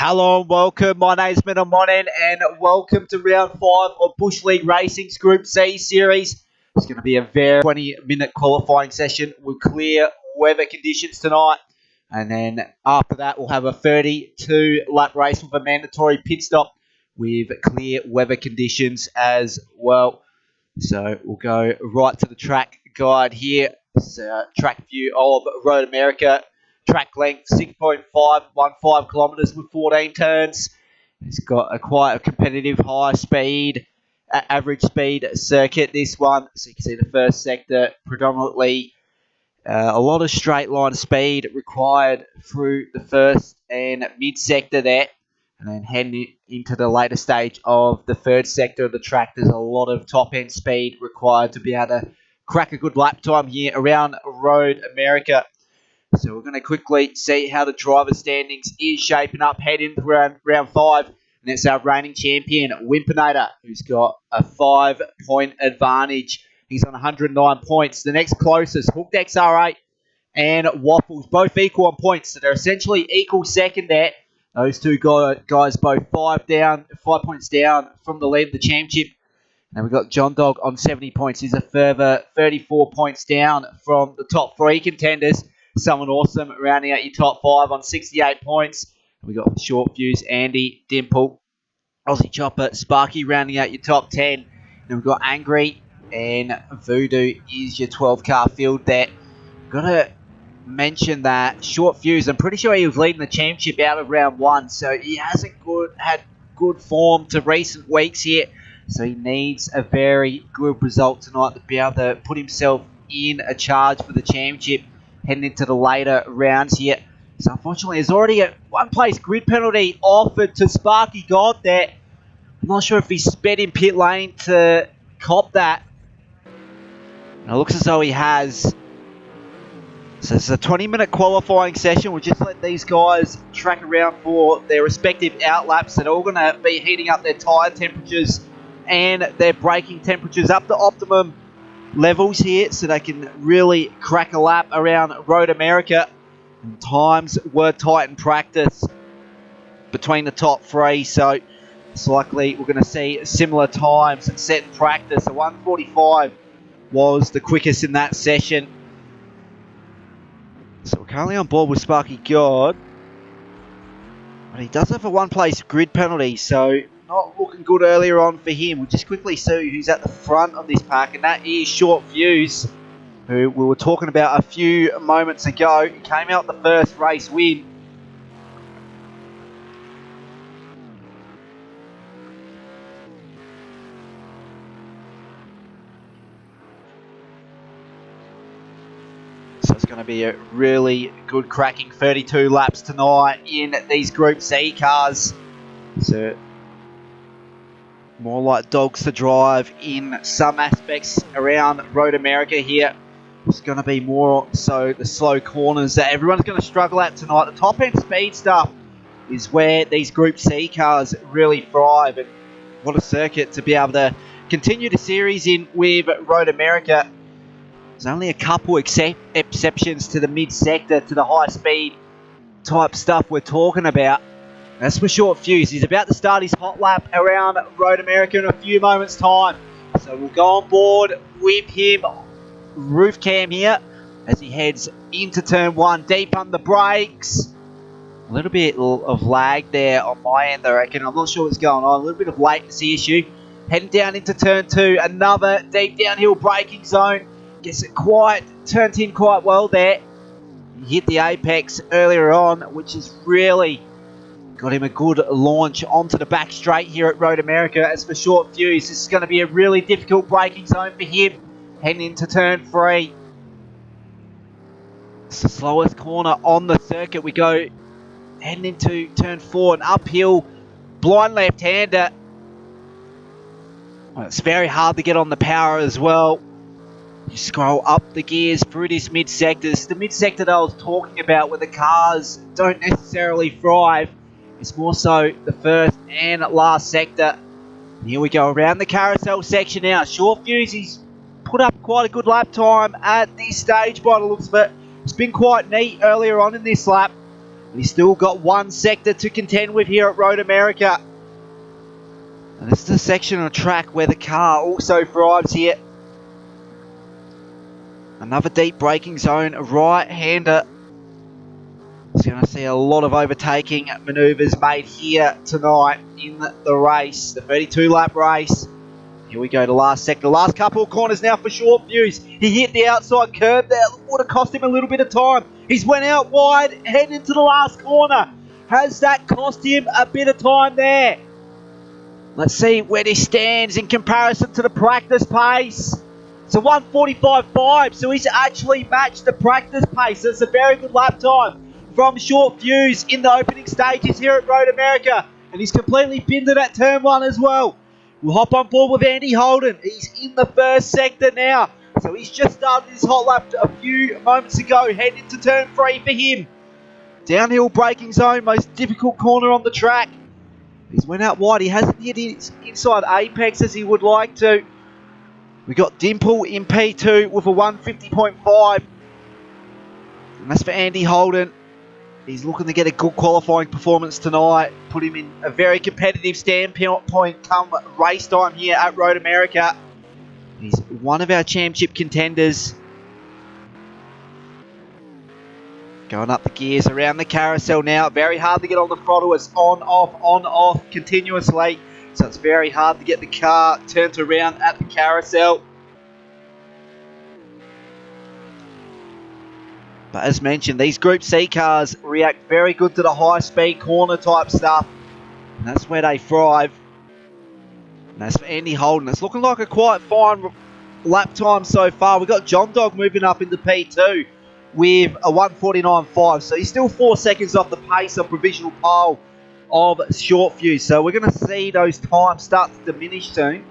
Hello and welcome. My name's Metal Monin and welcome to round 5 of Bush League Racing's Group C series. It's going to be a very 20-minute qualifying session with clear weather conditions tonight. And then after that, we'll have a 32-lap race with a mandatory pit stop with clear weather conditions as well. So we'll go right to the track guide here. It's a track view of Road America. Track length 6.515 kilometres with 14 turns. It's got quite a competitive high speed, average speed circuit, this one. So you can see the first sector predominantly a lot of straight line speed required through the first and mid sector there. And then heading into the later stage of the third sector of the track, there's a lot of top end speed required to be able to crack a good lap time here around Road America. So we're going to quickly see how the driver standings is shaping up, heading into round 5. And it's our reigning champion, Wimpinator, who's got a 5-point advantage. He's on 109 points. The next closest, Hooked XR8 and Waffles, both equal on points. So they're essentially equal second there. Those two guys both 5 points down from the lead of the championship. And we've got John Dog on 70 points. He's a further 34 points down from the top 3 contenders. Someone awesome rounding out your top 5 on 68 points. We got Short Fuse, Andy, Dimple, Aussie Chopper, Sparky rounding out your top 10. Then we've got Angry and Voodoo is your 12-car field there. Got to mention that Short Fuse, I'm pretty sure he was leading the championship out of round 1, so he hasn't had good form to recent weeks here. So he needs a very good result tonight to be able to put himself in a charge for the championship heading into the later rounds here. So unfortunately, there's already a one-place grid penalty offered to Sparky God there. I'm not sure if he sped in pit lane to cop that. And it looks as though he has. So it's a 20-minute qualifying session. We'll just let these guys track around for their respective outlaps. They're all going to be heating up their tyre temperatures and their braking temperatures up to optimum levels here so they can really crack a lap around Road America. And times were tight in practice between the top three, so it's likely we're going to see similar times set in practice. So 1:45 was the quickest in that session. So we're currently on board with Sparky God. But he does have a one-place grid penalty, so not looking good earlier on for him. We'll just quickly see who's at the front of this pack, and that is Short Fuse, who we were talking about a few moments ago. He came out the first race win. So it's going to be a really good cracking 32 laps tonight in these Group C cars. So more like dogs to drive in some aspects around Road America here. It's going to be more so the slow corners that everyone's going to struggle at tonight. The top end speed stuff is where these Group C cars really thrive, and what a circuit to be able to continue the series in with Road America. There's only a couple exceptions to the mid-sector, to the high-speed type stuff we're talking about. That's for Short Fuse. He's about to start his hot lap around Road America in a few moments' time. So we'll go on board with him, roof cam here, as he heads into turn one, deep on the brakes. A little bit of lag there on my end, I reckon. I'm not sure what's going on. A little bit of latency issue. Heading down into turn two, another deep downhill braking zone. Gets it turned in quite well there. He hit the apex earlier on, which has really got him a good launch onto the back straight here at Road America. As for Short Fuse, this is going to be a really difficult braking zone for him, heading into turn three. It's the slowest corner on the circuit. We go heading into turn four, an uphill blind left-hander. Well, it's very hard to get on the power as well. You scroll up the gears through this mid-sector. This is the mid-sector that I was talking about, where the cars don't necessarily thrive. It's more so the first and last sector. And here we go around the carousel section now. Short Fuse, he's put up quite a good lap time at this stage by the looks of it. It's been quite neat earlier on in this lap. And he's still got one sector to contend with here at Road America. And this is the section of track where the car also thrives here. Another deep braking zone, right-hander. He's going to see a lot of overtaking manoeuvres made here tonight in the race, the 32-lap race. Here we go, the last sector. Last couple of corners now for Short Fuse. He hit the outside curb there. Would have cost him a little bit of time. He's went out wide, heading into the last corner. Has that cost him a bit of time there? Let's see where he stands in comparison to the practice pace. So 1:45.5, so he's actually matched the practice pace. It's a very good lap time from Short Fuse in the opening stages here at Road America. And he's completely pinned it at turn one as well. We'll hop on board with Andy Holden. He's in the first sector now. So he's just started his hot lap a few moments ago. Heading into turn three for him. Downhill braking zone, most difficult corner on the track. He's went out wide. He hasn't hit his inside apex as he would like to. We got Dimple in P2 with a 150.5. And that's for Andy Holden. He's looking to get a good qualifying performance tonight. Put him in a very competitive standpoint come race time here at Road America. He's one of our championship contenders. Going up the gears around the carousel now. Very hard to get on the throttle. It's on, off continuously. So it's very hard to get the car turned around at the carousel. But as mentioned, these Group C cars react very good to the high-speed corner type stuff. And that's where they thrive. And that's for Andy Holden. It's looking like a quite fine lap time so far. We've got John Dog moving up into P2 with a 1:49.5. So he's still 4 seconds off the pace of provisional pole of Short Fuse. So we're going to see those times start to diminish soon.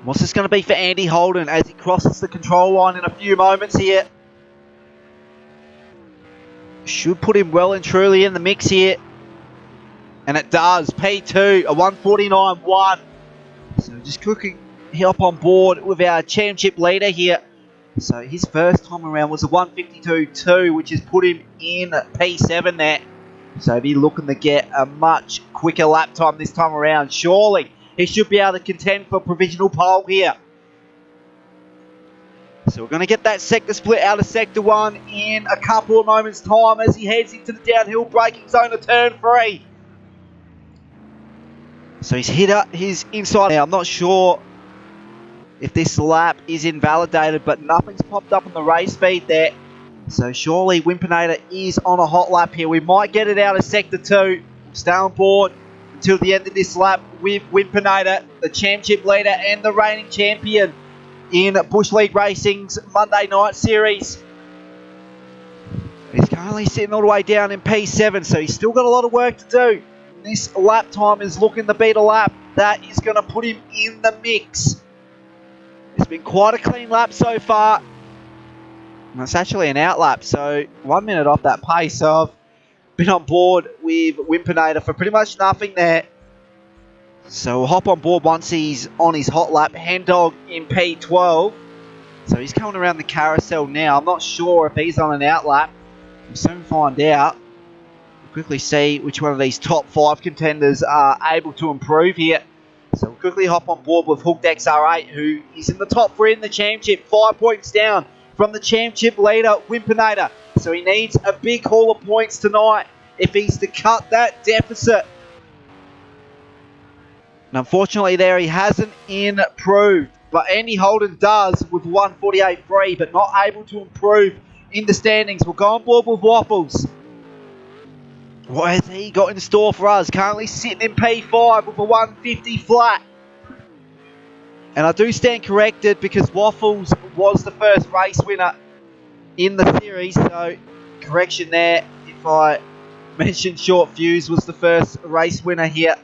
What's this going to be for Andy Holden as he crosses the control line in a few moments here? should put him well and truly in the mix here. And it does. P2, a 149.1. So just quickly hop on board with our championship leader here. So his first time around was a 152.2, which has put him in P7 there. So he's looking to get a much quicker lap time this time around. Surely he should be able to contend for provisional pole here. So we're going to get that sector split out of Sector 1 in a couple of moments' time as he heads into the downhill braking zone of Turn 3. So he's hit up his inside. Now, I'm not sure if this lap is invalidated, but nothing's popped up on the race feed there. So surely Wimpinator is on a hot lap here. We might get it out of Sector 2. We'll stay on board until the end of this lap with Wimpinator, the championship leader and the reigning champion in Bush League Racing's Monday Night Series. He's currently sitting all the way down in P7, so he's still got a lot of work to do. This lap time is looking to beat a lap that is going to put him in the mix. It's been quite a clean lap so far. And it's actually an out lap, so 1 minute off that pace. So I've been on board with Wimpinator for pretty much nothing there. So we'll hop on board once he's on his hot lap. Hendog in P12. So he's coming around the carousel now. I'm not sure if he's on an out lap. We'll soon find out. We'll quickly see which one of these top 5 contenders are able to improve here. So we'll quickly hop on board with Hooked XR8, who is in the top 3 in the championship. 5 points down from the championship leader, Wimpinator. So he needs a big haul of points tonight if he's to cut that deficit. And unfortunately there he hasn't improved. But Andy Holden does with 148.3, but not able to improve in the standings. We'll go on board with Waffles. What has he got in store for us? Currently sitting in P5 with a 150 flat. And I do stand corrected because Waffles was the first race winner in the series. So, correction there. If I mentioned Short Fuse was the first race winner here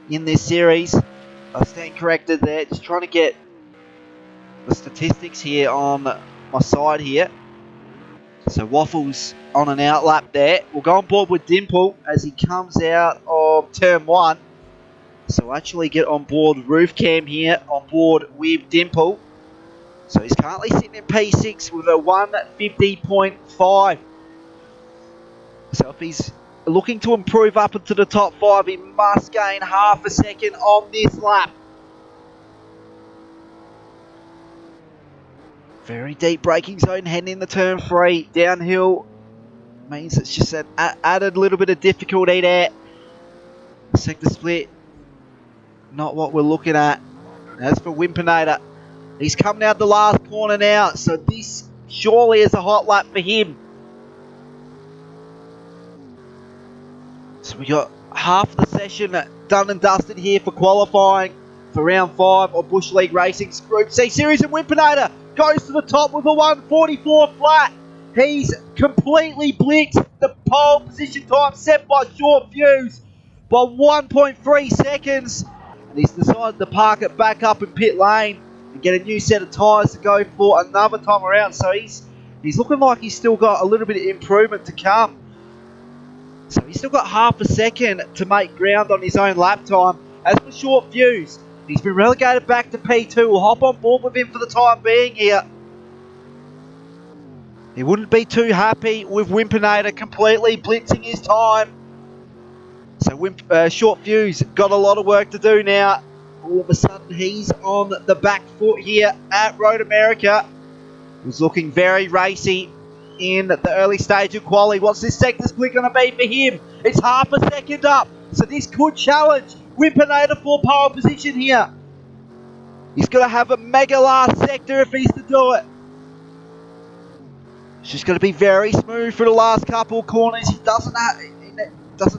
in this series. I stand corrected there. Just trying to get the statistics here on my side here. So Waffles on an out lap there. We'll go on board with Dimple as he comes out of Turn 1. So we'll actually get on board Roof Cam here, on board with Dimple. So he's currently sitting in P6 with a 150.5. So if he's looking to improve up into the top 5, he must gain half a second on this lap. Very deep braking zone heading into Turn 3. Downhill means it's just an added little bit of difficulty there. Sector split, not what we're looking at. As for Wimpinator, he's coming out the last corner now, so this surely is a hot lap for him. So we got half the session done and dusted here for qualifying for round 5 of Bush League Racing's Group C Series, and Wimpinator goes to the top with a 144 flat. He's completely blitzed the pole position time set by Short Fuse by 1.3 seconds. And he's decided to park it back up in pit lane and get a new set of tyres to go for another time around. So he's looking like he's still got a little bit of improvement to come. So he's still got half a second to make ground on his own lap time. As for Short Fuse, he's been relegated back to P2. We'll hop on board with him for the time being here. He wouldn't be too happy with Wimpinator completely blitzing his time. So Short Fuse got a lot of work to do now. All of a sudden he's on the back foot here at Road America. He's looking very racy in the early stage of quali. What's this sector split going to be for him? It's half a second up. So this could challenge Wimpinator for pole position here. He's going to have a mega last sector if he's to do it. It's just going to be very smooth for the last couple of corners. He doesn't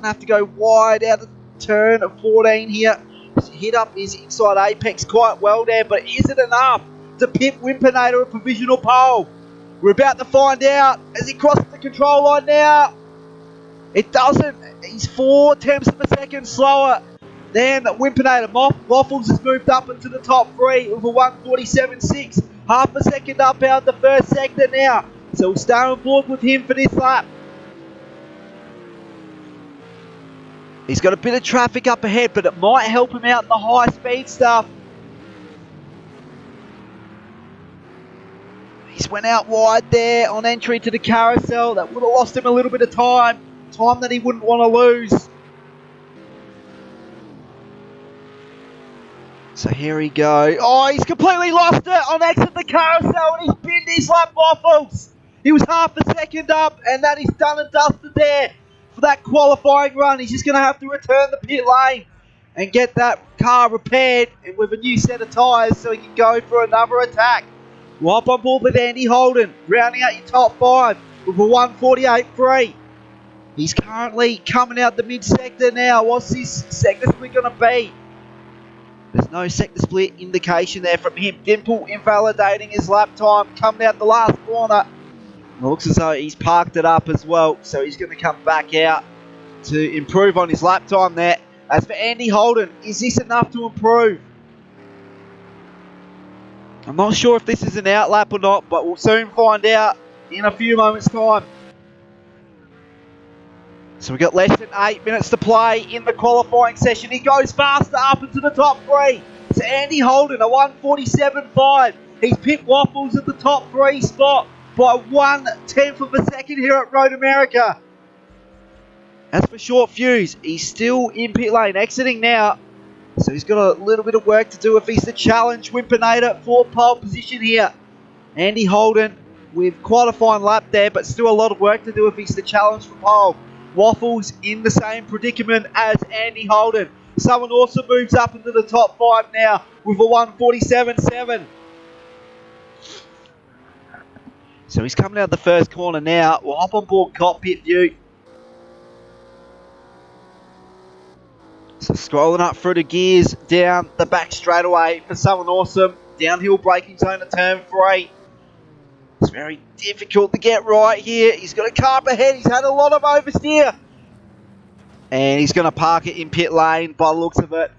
have to go wide out of turn of 14 here. He's hit up his inside apex quite well there, but is it enough to pip Wimpinator a provisional pole? We're about to find out as he crosses the control line now. It doesn't. He's 4 tenths of a second slower than Wimpinator. Waffles has moved up into the top 3 with a 147.6. Half a second up out of the first sector now. So we'll stay on board with him for this lap. He's got a bit of traffic up ahead, but it might help him out in the high speed stuff. He's went out wide there on entry to the carousel. That would have lost him a little bit of time. Time that he wouldn't want to lose. So here he go. Oh, he's completely lost it on exit the carousel, and he's binned his lap Waffles. He was half a second up, and that is done and dusted there for that qualifying run. He's just going to have to return the pit lane and get that car repaired with a new set of tyres so he can go for another attack. We'll hop on board with Andy Holden, rounding out your top 5 with a 1:48.3. He's currently coming out the mid-sector now. What's this sector split going to be? There's no sector split indication there from him. Dimple invalidating his lap time, coming out the last corner. It looks as though he's parked it up as well, so he's going to come back out to improve on his lap time there. As for Andy Holden, is this enough to improve? I'm not sure if this is an outlap or not, but we'll soon find out in a few moments' time. So we've got less than 8 minutes to play in the qualifying session. He goes faster up into the top 3. It's Andy Holden, a 1:47.5. He's picked Waffles at the top 3 spot by 1/10 of a second here at Road America. As for Short Fuse, he's still in pit lane, exiting now. So he's got a little bit of work to do if he's to challenge Wimpinator for pole position here. Andy Holden with quite a fine lap there, but still a lot of work to do if he's to challenge for pole. Waffles in the same predicament as Andy Holden. Someone also moves up into the top 5 now with a 1:47.7. So he's coming out the first corner now. We'll hop on board cockpit view. So scrolling up through the gears, down the back straightaway for Someone Awesome. Downhill braking zone at turn 3. It's very difficult to get right here. He's got a car up ahead. He's had a lot of oversteer. And he's going to park it in pit lane by the looks of it.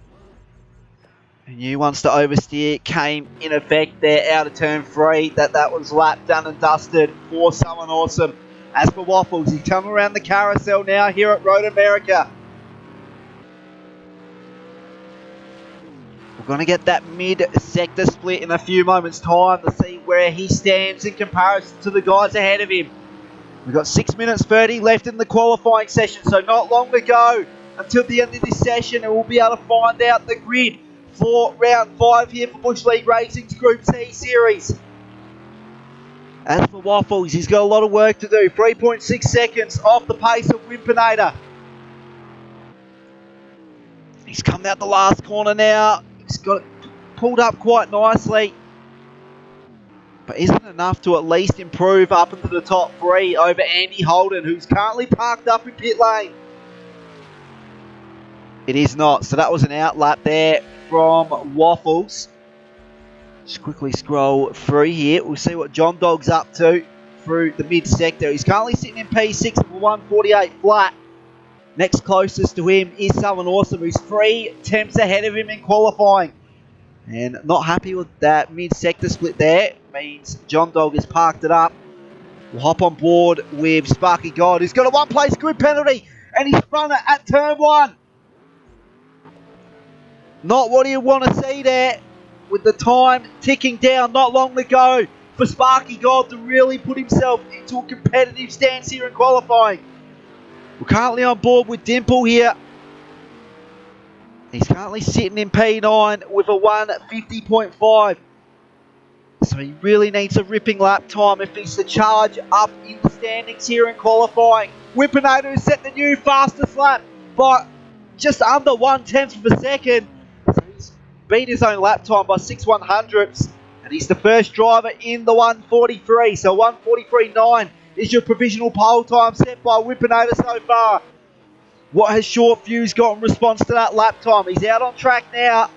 And he wants to oversteer. Came in effect there out of turn 3. That was lap done and dusted for Someone Awesome. As for Waffles, he's coming around the carousel now here at Road America. We're going to get that mid-sector split in a few moments' time to see where he stands in comparison to the guys ahead of him. We've got 6 minutes 30 left in the qualifying session, so not long to go until the end of this session, and we'll be able to find out the grid for round 5 here for Bush League Racing's Group C Series. As for Waffles, he's got a lot of work to do. 3.6 seconds off the pace of Wimpinator. He's come out the last corner now. He's got it pulled up quite nicely. But isn't enough to at least improve up into the top 3 over Andy Holden, who's currently parked up in pit lane. It is not. So that was an outlap there from Waffles. Just quickly scroll through here. We'll see what John Dog's up to through the mid-sector. He's currently sitting in P6 for 1:48 flat. Next closest to him is Someone Awesome, who's 3 temps ahead of him in qualifying. And not happy with that mid-sector split there. Means John Dog has parked it up. We'll hop on board with Sparky God, who's got a 1-place grid penalty. And he's run it at turn 1. Not what you want to see there. With the time ticking down, not long to go for Sparky God to really put himself into a competitive stance here in qualifying. We're currently on board with Dimple here. He's currently sitting in P9 with a 1:50.5. So he really needs a ripping lap time if he's to charge up in the standings here in qualifying. Wimpinator has set the new fastest lap by just under 1/10 of a second. So he's beat his own lap time by 6/100ths. And he's the first driver in the 1:43. So 1:43.9 is your provisional pole time set by Wimpinator so far. What has Short Fuse got in response to that lap time? He's out on track now.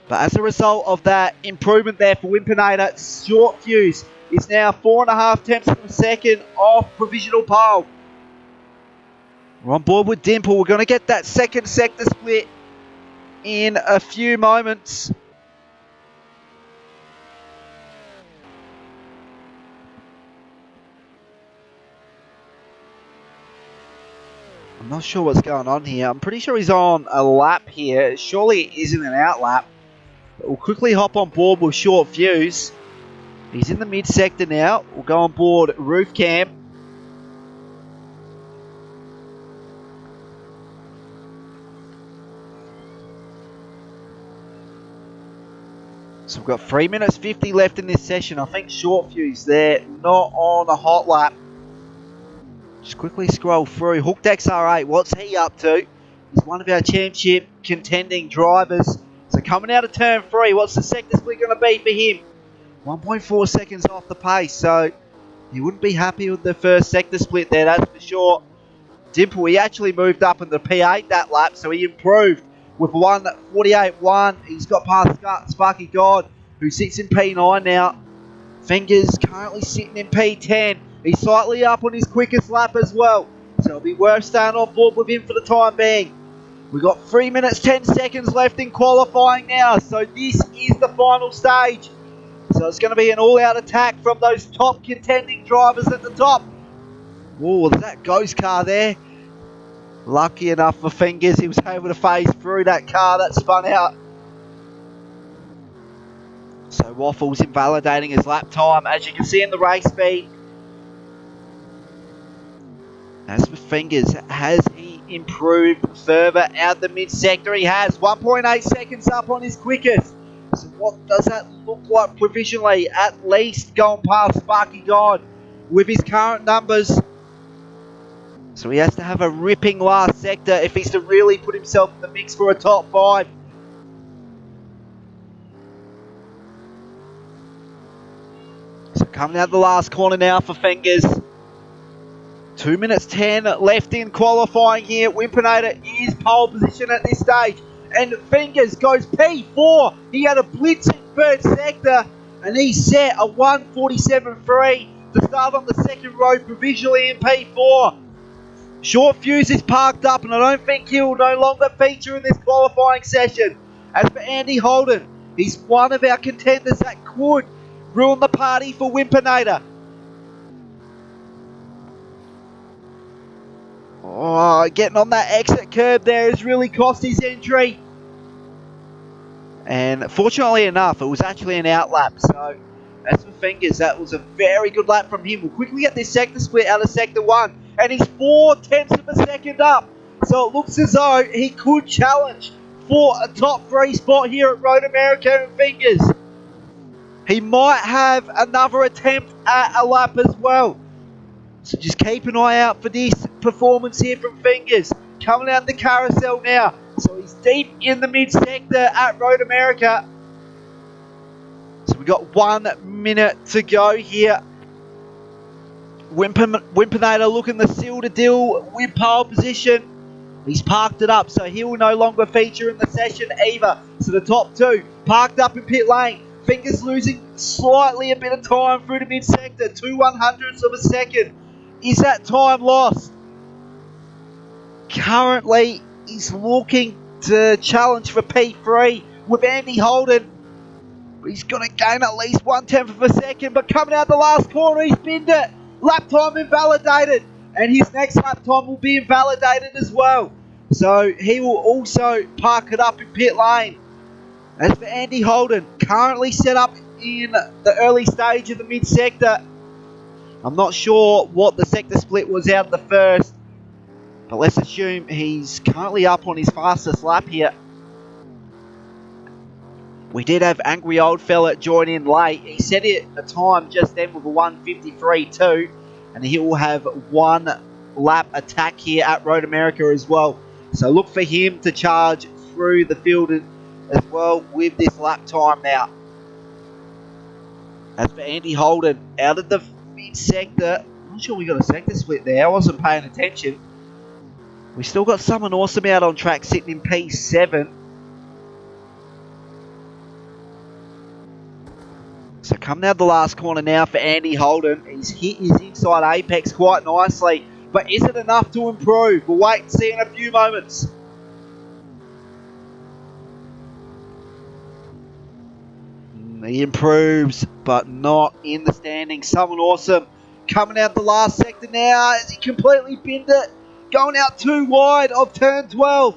But as a result of that improvement there for Wimpinator, Short Fuse is now 4.5 tenths of a second off provisional pole. We're on board with Dimple. We're going to get that second sector split in a few moments. I'm not sure what's going on here. I'm pretty sure he's on a lap here. Surely it isn't an out lap. But we'll quickly hop on board with Short Fuse. He's in the mid-sector now. We'll go on board Roof Cam. So we've got 3 minutes 50 left in this session. I think Short Fuse there, not on a hot lap. Just quickly scroll through. Hooked XR8, what's he up to? He's one of our championship contending drivers. So coming out of turn 3, what's the sector split going to be for him? 1.4 seconds off the pace, so he wouldn't be happy with the first sector split there, that's for sure. Dimple, he actually moved up in the P8 that lap, so he improved with 1:48.1. He's got past Sparky God, who sits in P9 now. Fingers currently sitting in P10. He's slightly up on his quickest lap as well, so it'll be worth staying on board with him for the time being. We've got 3 minutes 10 seconds left in qualifying now, so this is the final stage. So it's going to be an all-out attack from those top contending drivers at the top. Whoa, there's that ghost car there. Lucky enough for Fingers, he was able to phase through that car that spun out. So Waffles invalidating his lap time, as you can see in the race speed. As for Fingers, has he improved further out the mid-sector? He has. 1.8 seconds up on his quickest. So what does that look like provisionally? At least going past Sparky God with his current numbers. So he has to have a ripping last sector if he's to really put himself in the mix for a top 5. So coming out the last corner now for Fingers. 2 minutes 10 left in qualifying here. Wimpinator is pole position at this stage. And Fingers goes P4. He had a blitzing third sector. And he set a 1:47.3 to start on the second row provisionally in P4. Short Fuse is parked up, and I don't think he'll no longer feature in this qualifying session. As for Andy Holden, he's one of our contenders that could ruin the party for Wimpinator. Oh, getting on that exit curb there has really cost his entry. And fortunately enough, it was actually an out lap. So, as for Fingers, that was a very good lap from him. We'll quickly get this sector split out of Sector 1. And he's 0.4 of a second up. So it looks as though he could challenge for a top 3 spot here at Road America and Fingers. He might have another attempt at a lap as well. So just keep an eye out for this performance here from Fingers. Coming out the carousel now. So he's deep in the mid-sector at Road America. So we've got 1 minute to go here. Wimpinator looking the seal to deal with pole position. He's parked it up, so he will no longer feature in the session either. So the top 2 parked up in pit lane. Fingers losing slightly a bit of time through the mid-sector. 2/100ths of a second. Is that time lost? Currently, he's looking to challenge for P3 with Andy Holden. He's got to gain at least 1/10 of a second, but coming out the last corner, he's binned it. Lap time invalidated, and his next lap time will be invalidated as well. So he will also park it up in pit lane. As for Andy Holden, currently set up in the early stage of the mid-sector. I'm not sure what the sector split was out of the first, but let's assume he's currently up on his fastest lap here. We did have Angry Old Fella join in late. He set it a time just then with a 1:53.2, and he will have 1 lap attack here at Road America as well. So look for him to charge through the field as well with this lap time now. As for Andy Holden, out of the mid-sector, I'm not sure we got a sector split there. I wasn't paying attention. We still got someone awesome out on track sitting in P7. So coming out the last corner now for Andy Holden. He's hit his inside apex quite nicely. But is it enough to improve? We'll wait and see in a few moments. He improves, but not in the standings. Someone awesome coming out the last sector now as he completely binned it. going out too wide of turn 12.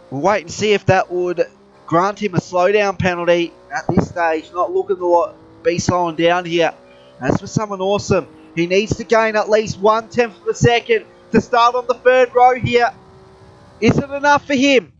We'll wait and see if that would grant him a slowdown penalty at this stage. Not looking to be slowing down here. As for someone awesome, he needs to gain at least 1/10 of a second to start on the third row here. Is it enough for him?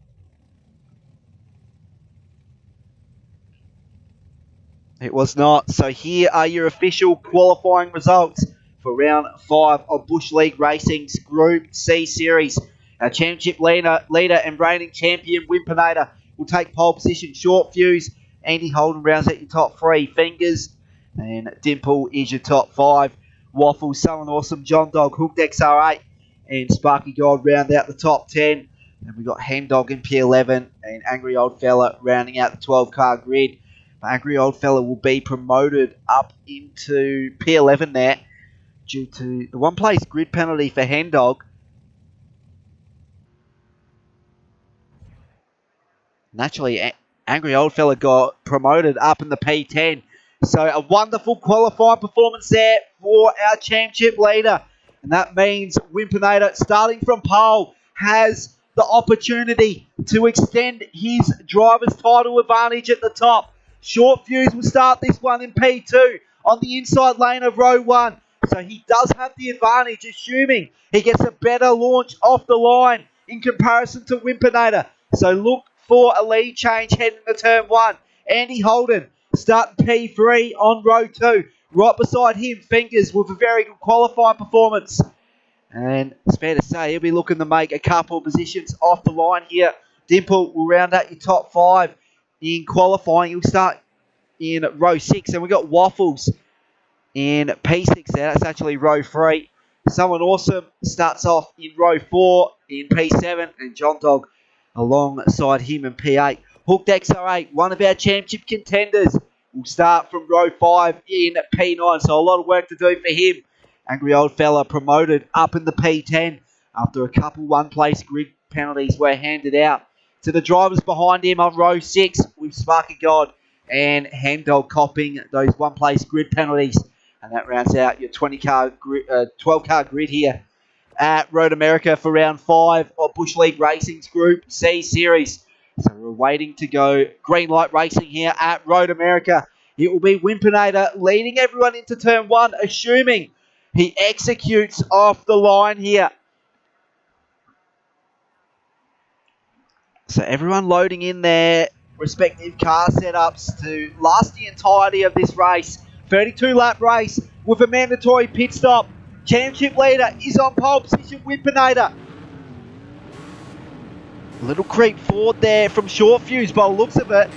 It was not. So here are your official qualifying results for round 5 of Bush League Racing's Group C Series. Our championship leader and reigning champion, Wimpinator, will take pole position. Short Fuse, Andy Holden rounds out your top 3. Fingers and Dimple is your top 5. Waffle, Someone Awesome, John Dog, Hooked XR8 and Sparky God round out the top 10. And we've got Hen Dog in P11 and Angry Old Fella rounding out the 12-car grid. Angry Old Fella will be promoted up into P11 there due to the one-place grid penalty for Hen Dog. Naturally, Angry Old Fella got promoted up in the P10. So a wonderful qualifying performance there for our championship leader. And that means Wimpinator, starting from pole, has the opportunity to extend his driver's title advantage at the top. Short Fuse will start this one in P2 on the inside lane of row 1. So he does have the advantage, assuming he gets a better launch off the line in comparison to Wimpinator. So look for a lead change heading to turn 1. Andy Holden starting P3 on row 2. Right beside him, Fingers with a very good qualifying performance. And it's fair to say he'll be looking to make a couple of positions off the line here. Dimple will round out your top 5 in qualifying. He'll start in row 6. And we've got Waffles in P6 there. That's actually row 3. Someone Awesome starts off in row 4 in P7. And John Dog alongside him in P8. Hooked XR8, one of our championship contenders, will start from row 5 in P9. So a lot of work to do for him. Angry Old Fella promoted up in the P10 after a couple one-place grid penalties were handed out to the drivers behind him on row 6 with Sparky God and Hen Dog copping those one-place grid penalties. And that rounds out your 12-car grid here at Road America for round 5 of Bush League Racing's Group C Series. So we're waiting to go green light racing here at Road America. It will be Wimpinator leading everyone into turn 1, assuming he executes off the line here. So everyone loading in their respective car setups to last the entirety of this race. 32-lap race with a mandatory pit stop. Championship leader is on pole position, Wimpinator. A little creep forward there from Short Fuse by the looks of it.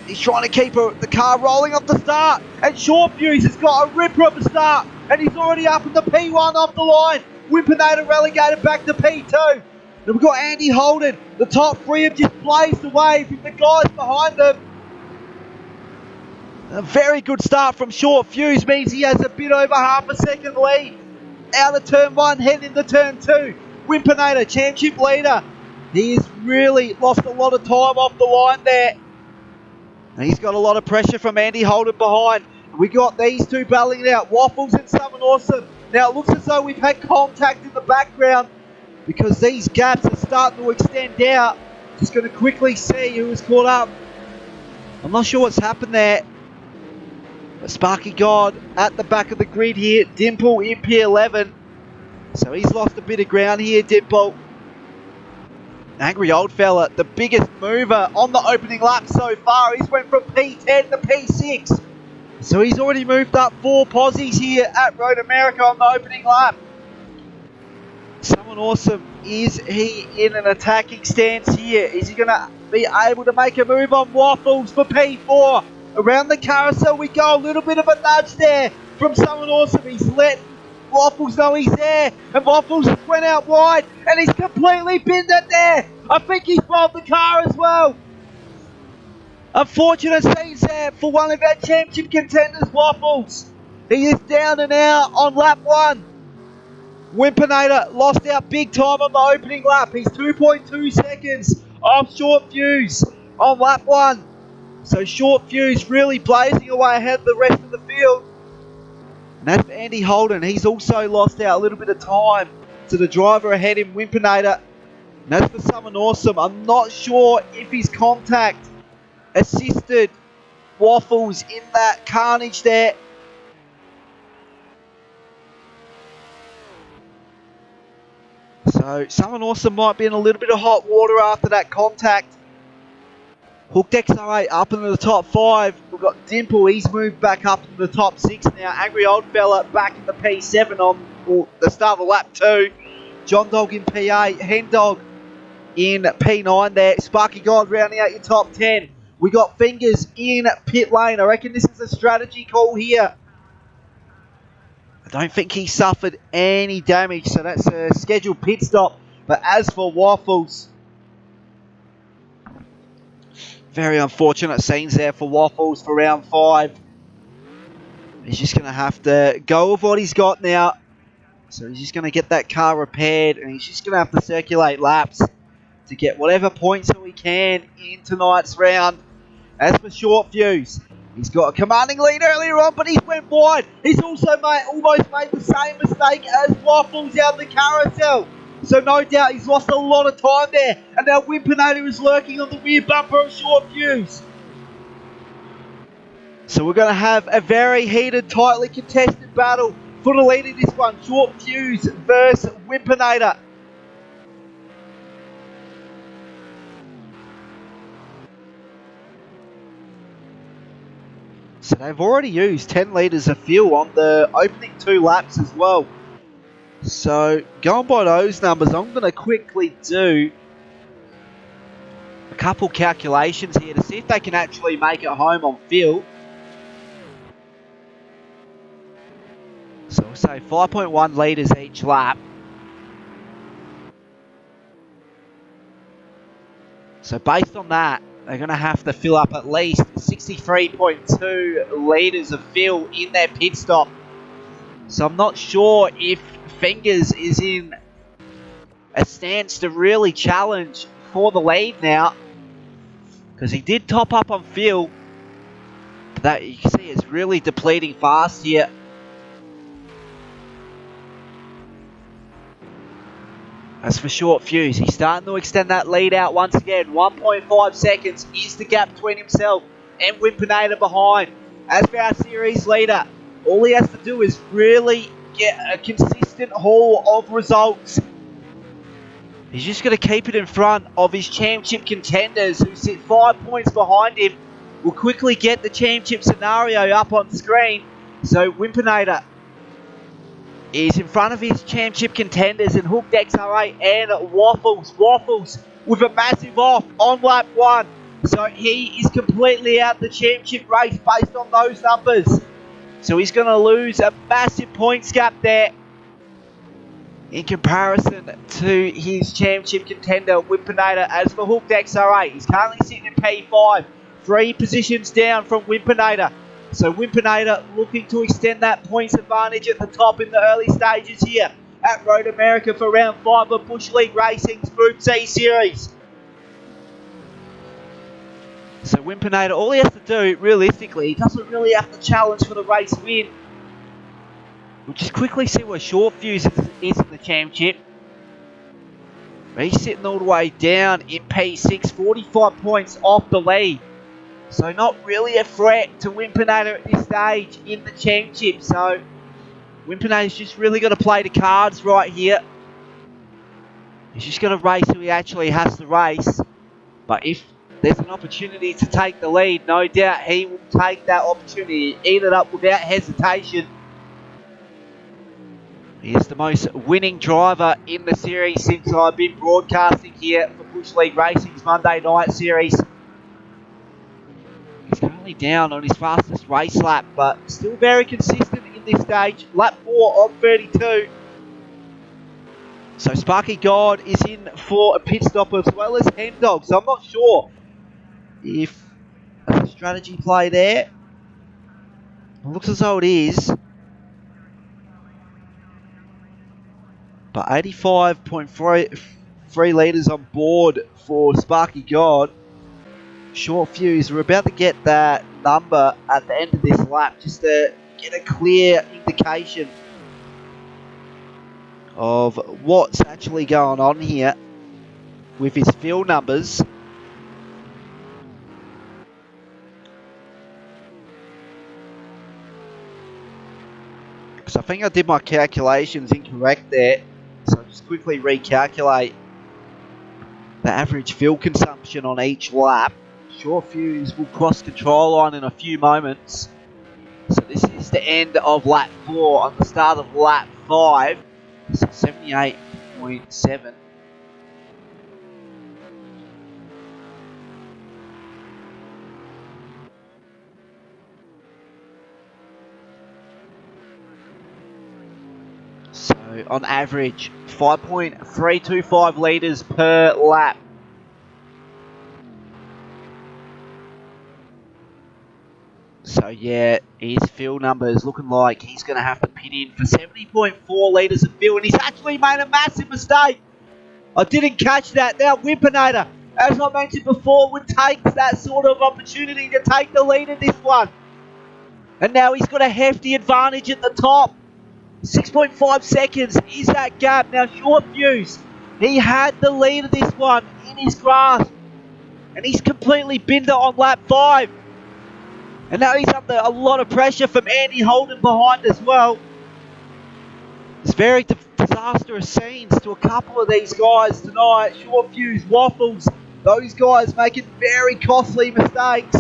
He's trying to keep the car rolling off the start. And Short Fuse has got a ripper of a start. And he's already up in the P1 off the line. Wimpinator relegated back to P2. And we've got Andy Holden. The top 3 have just blazed away from the guys behind them. A very good start from Short Fuse means he has a bit over half a second lead. Out of turn 1, heading into turn 2. Wimpinator, championship leader. He's really lost a lot of time off the line there. And he's got a lot of pressure from Andy Holden behind. We got these two battling it out. Waffles and Someone Awesome. Now it looks as though we've had contact in the background because these gaps are starting to extend out. Just going to quickly see who was caught up. I'm not sure what's happened there. But Sparky God at the back of the grid here. Dimple in P11. So he's lost a bit of ground here, Dimple. Angry Old Fella, the biggest mover on the opening lap so far. He's went from P10 to P6. So he's already moved up 4 posies here at Road America on the opening lap. Someone Awesome, is he in an attacking stance here? Is he going to be able to make a move on Waffles for P4? Around the carousel we go, a little bit of a nudge there from Someone Awesome. He's let Waffles know he's there, and Waffles went out wide, and he's completely binned it there. I think he's rolled the car as well. Unfortunate scenes there for one of our championship contenders, Waffles. He is down and out on lap 1. Wimpinator lost out big time on the opening lap. He's 2.2 seconds off Short Fuse on lap 1. So Short Fuse really blazing away ahead of the rest of the field. And that's for Andy Holden. He's also lost out a little bit of time to the driver ahead in Wimpinator. And that's for Someone Awesome. I'm not sure if his contact assisted Waffles in that carnage there. So Someone Awesome might be in a little bit of hot water after that contact. Hooked XR8 up into the top 5. We've got Dimple, he's moved back up into the top 6 now. Angry Old Fella back in the P7 on the start of lap 2. John Dog in P8, Hen Dog in P9 there. Sparky God rounding out your top 10. We got Fingers in pit lane. I reckon this is a strategy call here. I don't think he suffered any damage, so that's a scheduled pit stop. But as for Waffles, very unfortunate scenes there for Waffles for round 5. He's just going to have to go with what he's got now. So he's just going to get that car repaired, and he's just going to have to circulate laps to get whatever points that we can in tonight's round. As for Short Fuse, he's got a commanding lead earlier on, but he's went wide. He's also almost made the same mistake as Waffles out of the carousel. So no doubt he's lost a lot of time there. And now Wimpinator is lurking on the rear bumper of Short Fuse. So we're going to have a very heated, tightly contested battle for the lead in this one. Short Fuse versus Wimpinator. So they've already used 10 litres of fuel on the opening 2 laps as well. So going by those numbers, I'm going to quickly do a couple calculations here to see if they can actually make it home on fuel. So we'll say 5.1 litres each lap. So based on that, they're going to have to fill up at least 63.2 litres of fuel in their pit stop. So I'm not sure if Fingers is in a stance to really challenge for the lead now, because he did top up on fuel, but that you can see is really depleting fast here. As for Short Fuse, he's starting to extend that lead out once again. 1.5 seconds is the gap between himself and Wimpinator behind. As for our series leader, all he has to do is really get a consistent haul of results. He's just going to keep it in front of his championship contenders who sit 5 points behind him. We'll quickly get the championship scenario up on screen. So Wimpinator is in front of his championship contenders in Hooked XR8 and Waffles. Waffles with a massive off on lap 1. So he is completely out the championship race based on those numbers. So he's going to lose a massive points gap there in comparison to his championship contender, Wimpinator. As for Hooked XR8, he's currently sitting in P5, 3 positions down from Wimpinator. So Wimpinator looking to extend that points advantage at the top in the early stages here at Road America for round 5 of Bush League Racing's Group C Series. So Wimpinator, all he has to do, realistically, he doesn't really have to challenge for the race win. We'll just quickly see where Short Fuse is in the championship. He's sitting all the way down in P6, 45 points off the lead. So not really a threat to Wimpinator at this stage in the championship. So Wimpinator's just really got to play the cards right here. He's just going to race who he actually has to race. But if there's an opportunity to take the lead, no doubt he will take that opportunity, eat it up without hesitation. He is the most winning driver in the series since I've been broadcasting here for Bush League Racing's Monday night series. He's currently down on his fastest race lap, but still very consistent in this stage. Lap 4 of 32. So Sparky God is in for a pit stop as well as Hen Dog. So I'm not sure if there's a strategy play there. It looks as though it is. But 85.3 litres on board for Sparky God. Short Fuse, we're about to get that number at the end of this lap just to get a clear indication indication of what's actually going on here with his field numbers. Because I think I did my calculations incorrect there. So I'll just quickly recalculate the average fuel consumption on each lap. Short Fuse will cross control line in a few moments. So this is the end of lap 4 on the start of lap 5. So 78.7. So on average, 5.325 litres per lap. So yeah, his fuel number is looking like he's going to have to pit in for 70.4 litres of fuel, and he's actually made a massive mistake. I didn't catch that. Now Wimpinator, as I mentioned before, would take that sort of opportunity to take the lead in this one. And now he's got a hefty advantage at the top. 6.5 seconds is that gap. Now Short Fuse, he had the lead of this one in his grasp, and he's completely binned it on lap 5. And now he's under a lot of pressure from Andy Holden behind as well. It's very disastrous scenes to a couple of these guys tonight. Short Fuse, Waffles, those guys making very costly mistakes.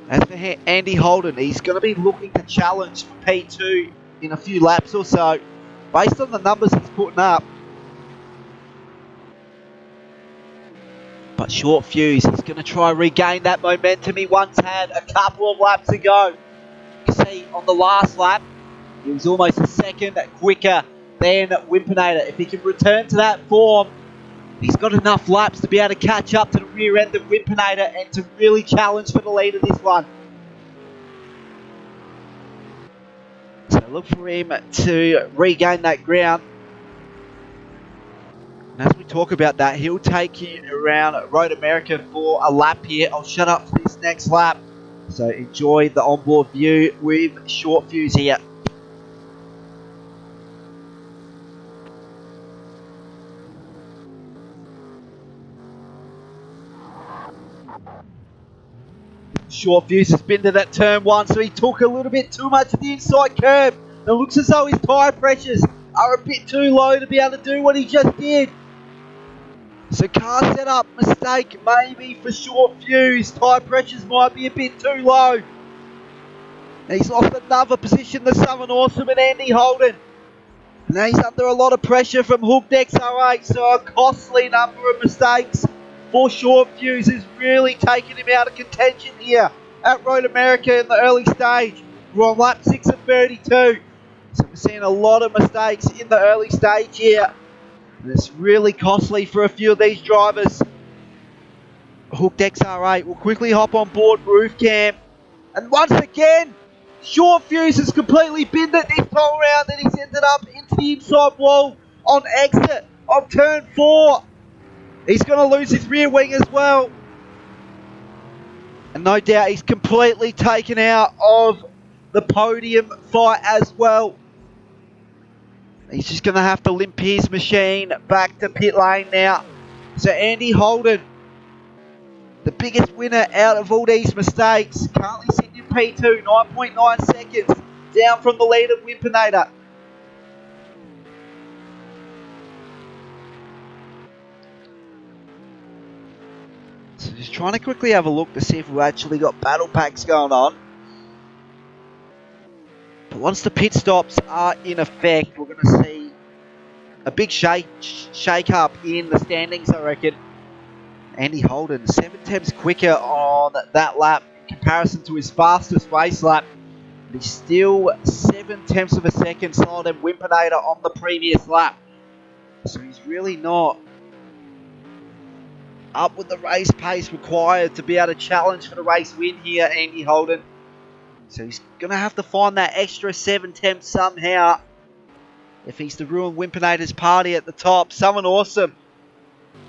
As for Andy Holden, he's going to be looking to challenge for P2 in a few laps or so, based on the numbers he's putting up. But Short Fuse is going to try and regain that momentum he once had a couple of laps ago. You can see on the last lap, he was almost a second quicker than Wimpinator. If he can return to that form, he's got enough laps to be able to catch up to the rear end of Wimpinator and to really challenge for the lead of this one. So look for him to regain that ground. And as we talk about that, he'll take you around Road America for a lap here. I'll shut up for this next lap. So enjoy the onboard view with Short Fuse here. Short Fuse has been to that turn 1, so he took a little bit too much of the inside curve. It looks as though his tyre pressures are a bit too low to be able to do what he just did. So car setup mistake maybe for Short Fuse. Tyre pressures might be a bit too low. And he's lost another position to Southern Awesome and Andy Holden. And now he's under a lot of pressure from Hooked XR8, so a costly number of mistakes for Short Fuse is really taking him out of contention here at Road America in the early stage. We're on lap 6 of 32. So we're seeing a lot of mistakes in the early stage here. And it's really costly for a few of these drivers. Hooked XR8 will quickly hop on board Roof Cam. And once again, Short Fuse has completely binned it this time around, and he's ended up into the inside wall on exit of turn 4. He's going to lose his rear wing as well. And no doubt he's completely taken out of the podium fight as well. He's just going to have to limp his machine back to pit lane now. So Andy Holden, the biggest winner out of all these mistakes, currently sitting in P2, 9.9 seconds, down from the lead of Wimpinator. So just trying to quickly have a look to see if we've actually got battle packs going on. But once the pit stops are in effect, we're going to see a big shake up in the standings, I reckon. Andy Holden, 7 tenths quicker on that lap in comparison to his fastest race lap. But he's still 7 tenths of a second slower than Wimpinator on the previous lap. So he's really not up with the race pace required to be able to challenge for the race win here, Andy Holden. So he's going to have to find that extra 7 tenths somehow if he's to ruin Wimpinator's party at the top. Someone awesome.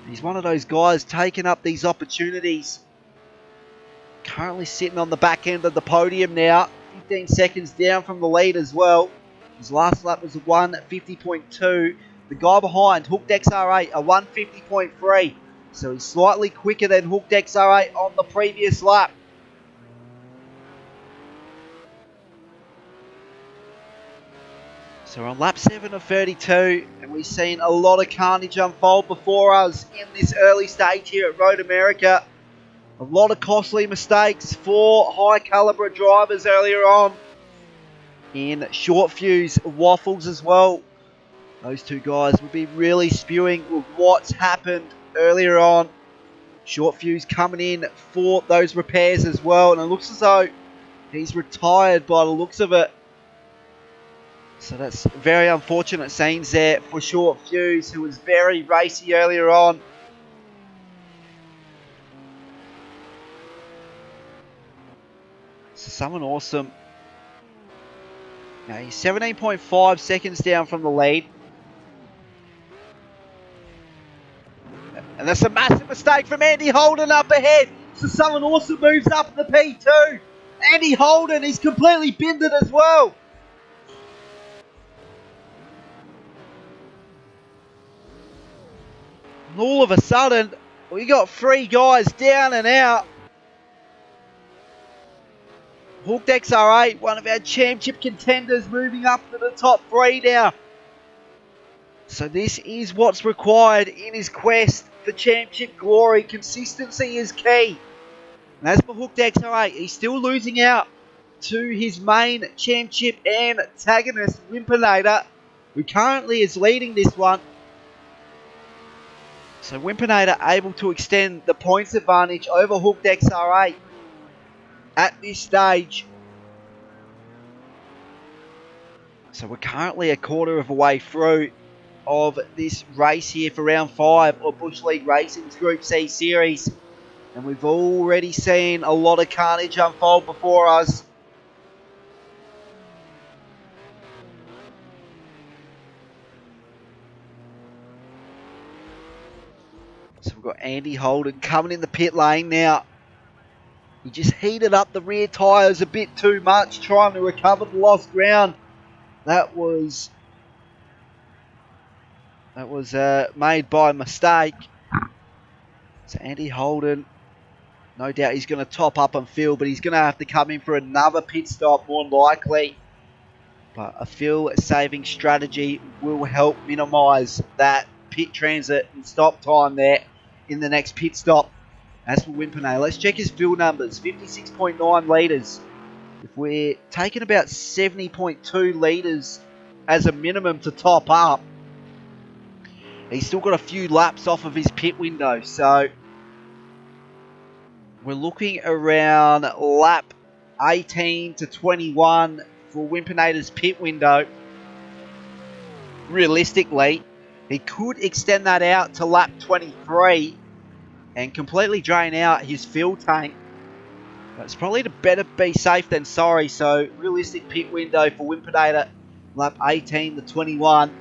He's one of those guys taking up these opportunities. Currently sitting on the back end of the podium now. 15 seconds down from the lead as well. His last lap was a 1:50.2. The guy behind, Hooked XR8, a 1:50.3. So he's slightly quicker than Hooked XR8 on the previous lap. So we're on lap 7 of 32, and we've seen a lot of carnage unfold before us in this early stage here at Road America. A lot of costly mistakes for high caliber drivers earlier on. In short fuse waffles as well. Those two guys will be really spewing with what's happened earlier on. Short fuse coming in for those repairs as well, and it looks as though he's retired by the looks of it. So that's very unfortunate scenes there for Short Fuse, who was very racy earlier on. So someone awesome. Now he's 17.5 seconds down from the lead. And that's a massive mistake from Andy Holden up ahead. So someone awesome moves up in the P2. Andy Holden, he's completely binned it as well. And all of a sudden, we got 3 guys down and out. Hooked XR8, one of our championship contenders, moving up to the top 3 now. So this is what's required in his quest for championship glory. Consistency is key. And as for Hooked XR8, he's still losing out to his main championship antagonist, Wimpinator, who currently is leading this one. So Wimpinator able to extend the points advantage over Hooked XR8 at this stage. So we're currently a quarter of a way through of this race here for round 5 of Bush League Racing's Group C series. And we've already seen a lot of carnage unfold before us. So we've got Andy Holden coming in the pit lane now. He just heated up the rear tyres a bit too much, trying to recover the lost ground. That was made by mistake. So Andy Holden, no doubt he's going to top up on Phil, but he's going to have to come in for another pit stop more than likely. But a Phil saving strategy will help minimise that pit transit and stop time there in the next pit stop. As for Wimpinator, let's check his fuel numbers. 56.9 litres. If we're taking about 70.2 litres as a minimum to top up, he's still got a few laps off of his pit window. So we're looking around lap 18 to 21 for Wimpinator's pit window. Realistically, he could extend that out to lap 23 and completely drain out his fuel tank. But it's probably better be safe than sorry. So realistic pit window for Wimpinator, lap 18 to 21.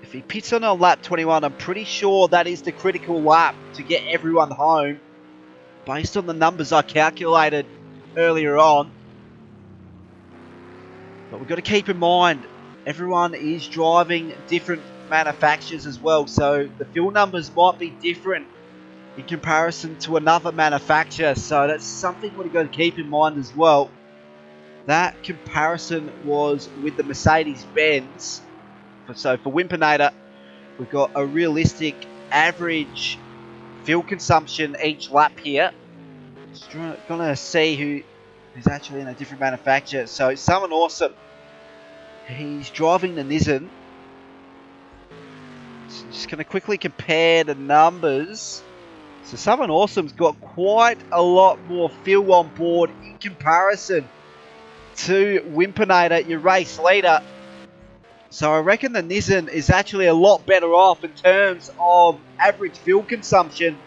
If he pits on lap 21, I'm pretty sure that is the critical lap to get everyone home, based on the numbers I calculated earlier on. But we've got to keep in mind, everyone is driving different manufacturers as well, so the fuel numbers might be different in comparison to another manufacturer, so that's something we've got to keep in mind as well. That comparison was with the Mercedes-Benz. So for Wimpinator, we've got a realistic average fuel consumption each lap here. Just gonna see who's actually in a different manufacturer. So someone awesome, he's driving the Nissan. So just gonna quickly compare the numbers. So someone awesome's got quite a lot more fuel on board in comparison to Wimpinator, your race leader. So I reckon the Nissan is actually a lot better off in terms of average fuel consumption.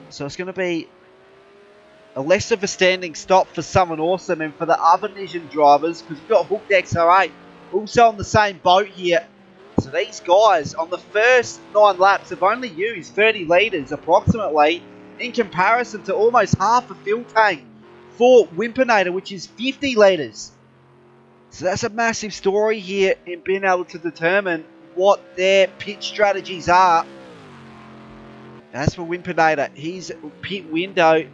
So it's going to be a less of a standing stop for someone awesome, and for the other Nissan drivers, because we've got Hooked XR8 also on the same boat here. So these guys on the first 9 laps have only used 30 litres approximately, in comparison to almost half a fuel tank for Wimpinator, which is 50 litres. So that's a massive story here in being able to determine what their pit strategies are. As for Wimpinator, his pit window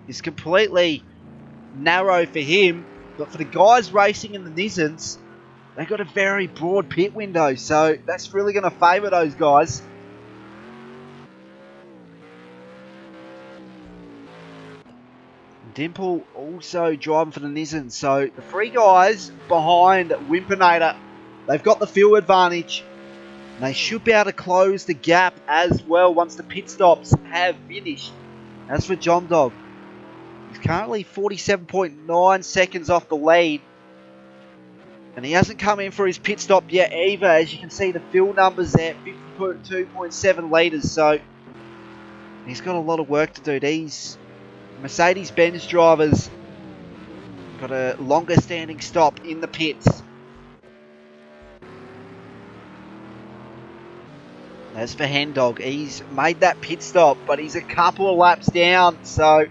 is completely narrow for him, but for the guys racing in the Nissans, they've got a very broad pit window, so that's really going to favour those guys. Dimple also driving for the Nissans, so the three guys behind Wimpinator, they've got the fuel advantage. They should be able to close the gap as well once the pit stops have finished. As for John Dog, he's currently 47.9 seconds off the lead. And he hasn't come in for his pit stop yet either. As you can see, the fuel numbers there, 52.7 litres. So he's got a lot of work to do. These Mercedes-Benz drivers got a longer standing stop in the pits. As for Hendog, he's made that pit stop, but he's a couple of laps down, so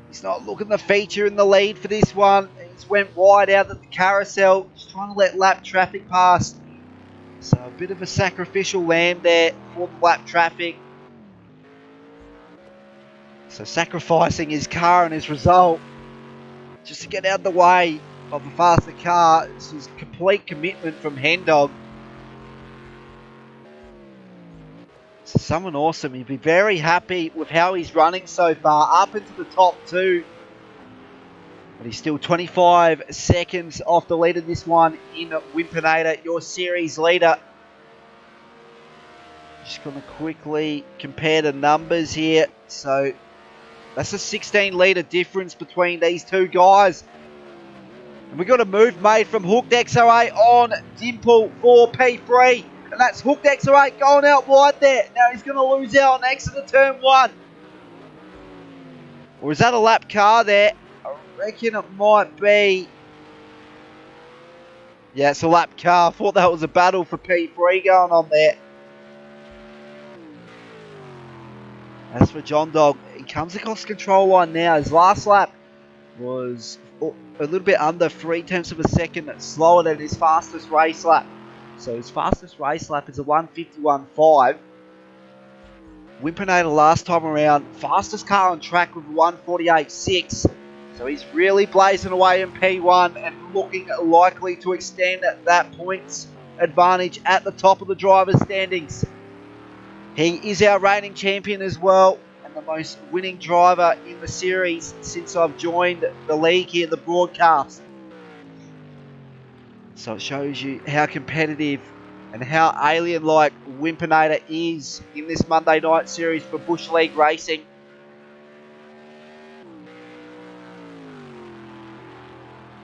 he's not looking to feature in the lead for this one. He's went wide out at the carousel, just trying to let lap traffic pass. So a bit of a sacrificial lamb there for the lap traffic. So sacrificing his car and his result just to get out of the way of the faster car. This is complete commitment from Hendog. So someone awesome. He'd be very happy with how he's running so far, up into the top two. But he's still 25 seconds off the lead of this one in Wimpinator, your series leader. Just going to quickly compare the numbers here. So that's a 16 litre difference between these two guys. And we've got a move made from Hooked XR8 on Dimple for P3. And that's Hooked XR8 going out wide there. Now he's going to lose out on exit of turn 1. Or is that a lap car there? I reckon it might be. Yeah, it's a lap car. I thought that was a battle for P3 going on there. As for John Dog, he comes across the control line now. His last lap was a little bit under 0.3 of a second slower than his fastest race lap. So his fastest race lap is a 1:51.5. Wimpinator last time around, fastest car on track with a 1:48.6. So he's really blazing away in P1 and looking likely to extend that points advantage at the top of the driver's standings. He is our reigning champion as well, and the most winning driver in the series since I've joined the league here, the broadcast. So it shows you how competitive and how alien-like Wimpinator is in this Monday night series for Bush League Racing.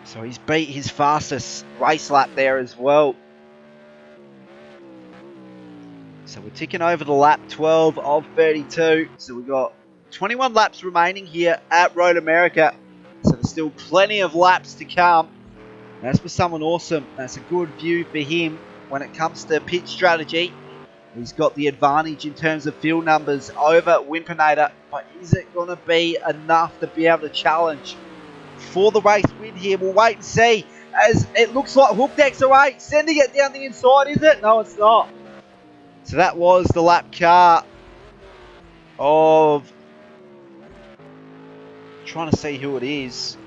So he's beat his fastest race lap there as well. So we're ticking over the lap 12 of 32. So we've got 21 laps remaining here at Road America. So there's still plenty of laps to come. That's for someone awesome. That's a good view for him when it comes to pit strategy. He's got the advantage in terms of field numbers over Wimpinator. But is it going to be enough to be able to challenge for the race win here? We'll wait and see. As it looks like Hooked XR8 sending it down the inside, is it? No, it's not. So that was the lap car of... trying to see who it is.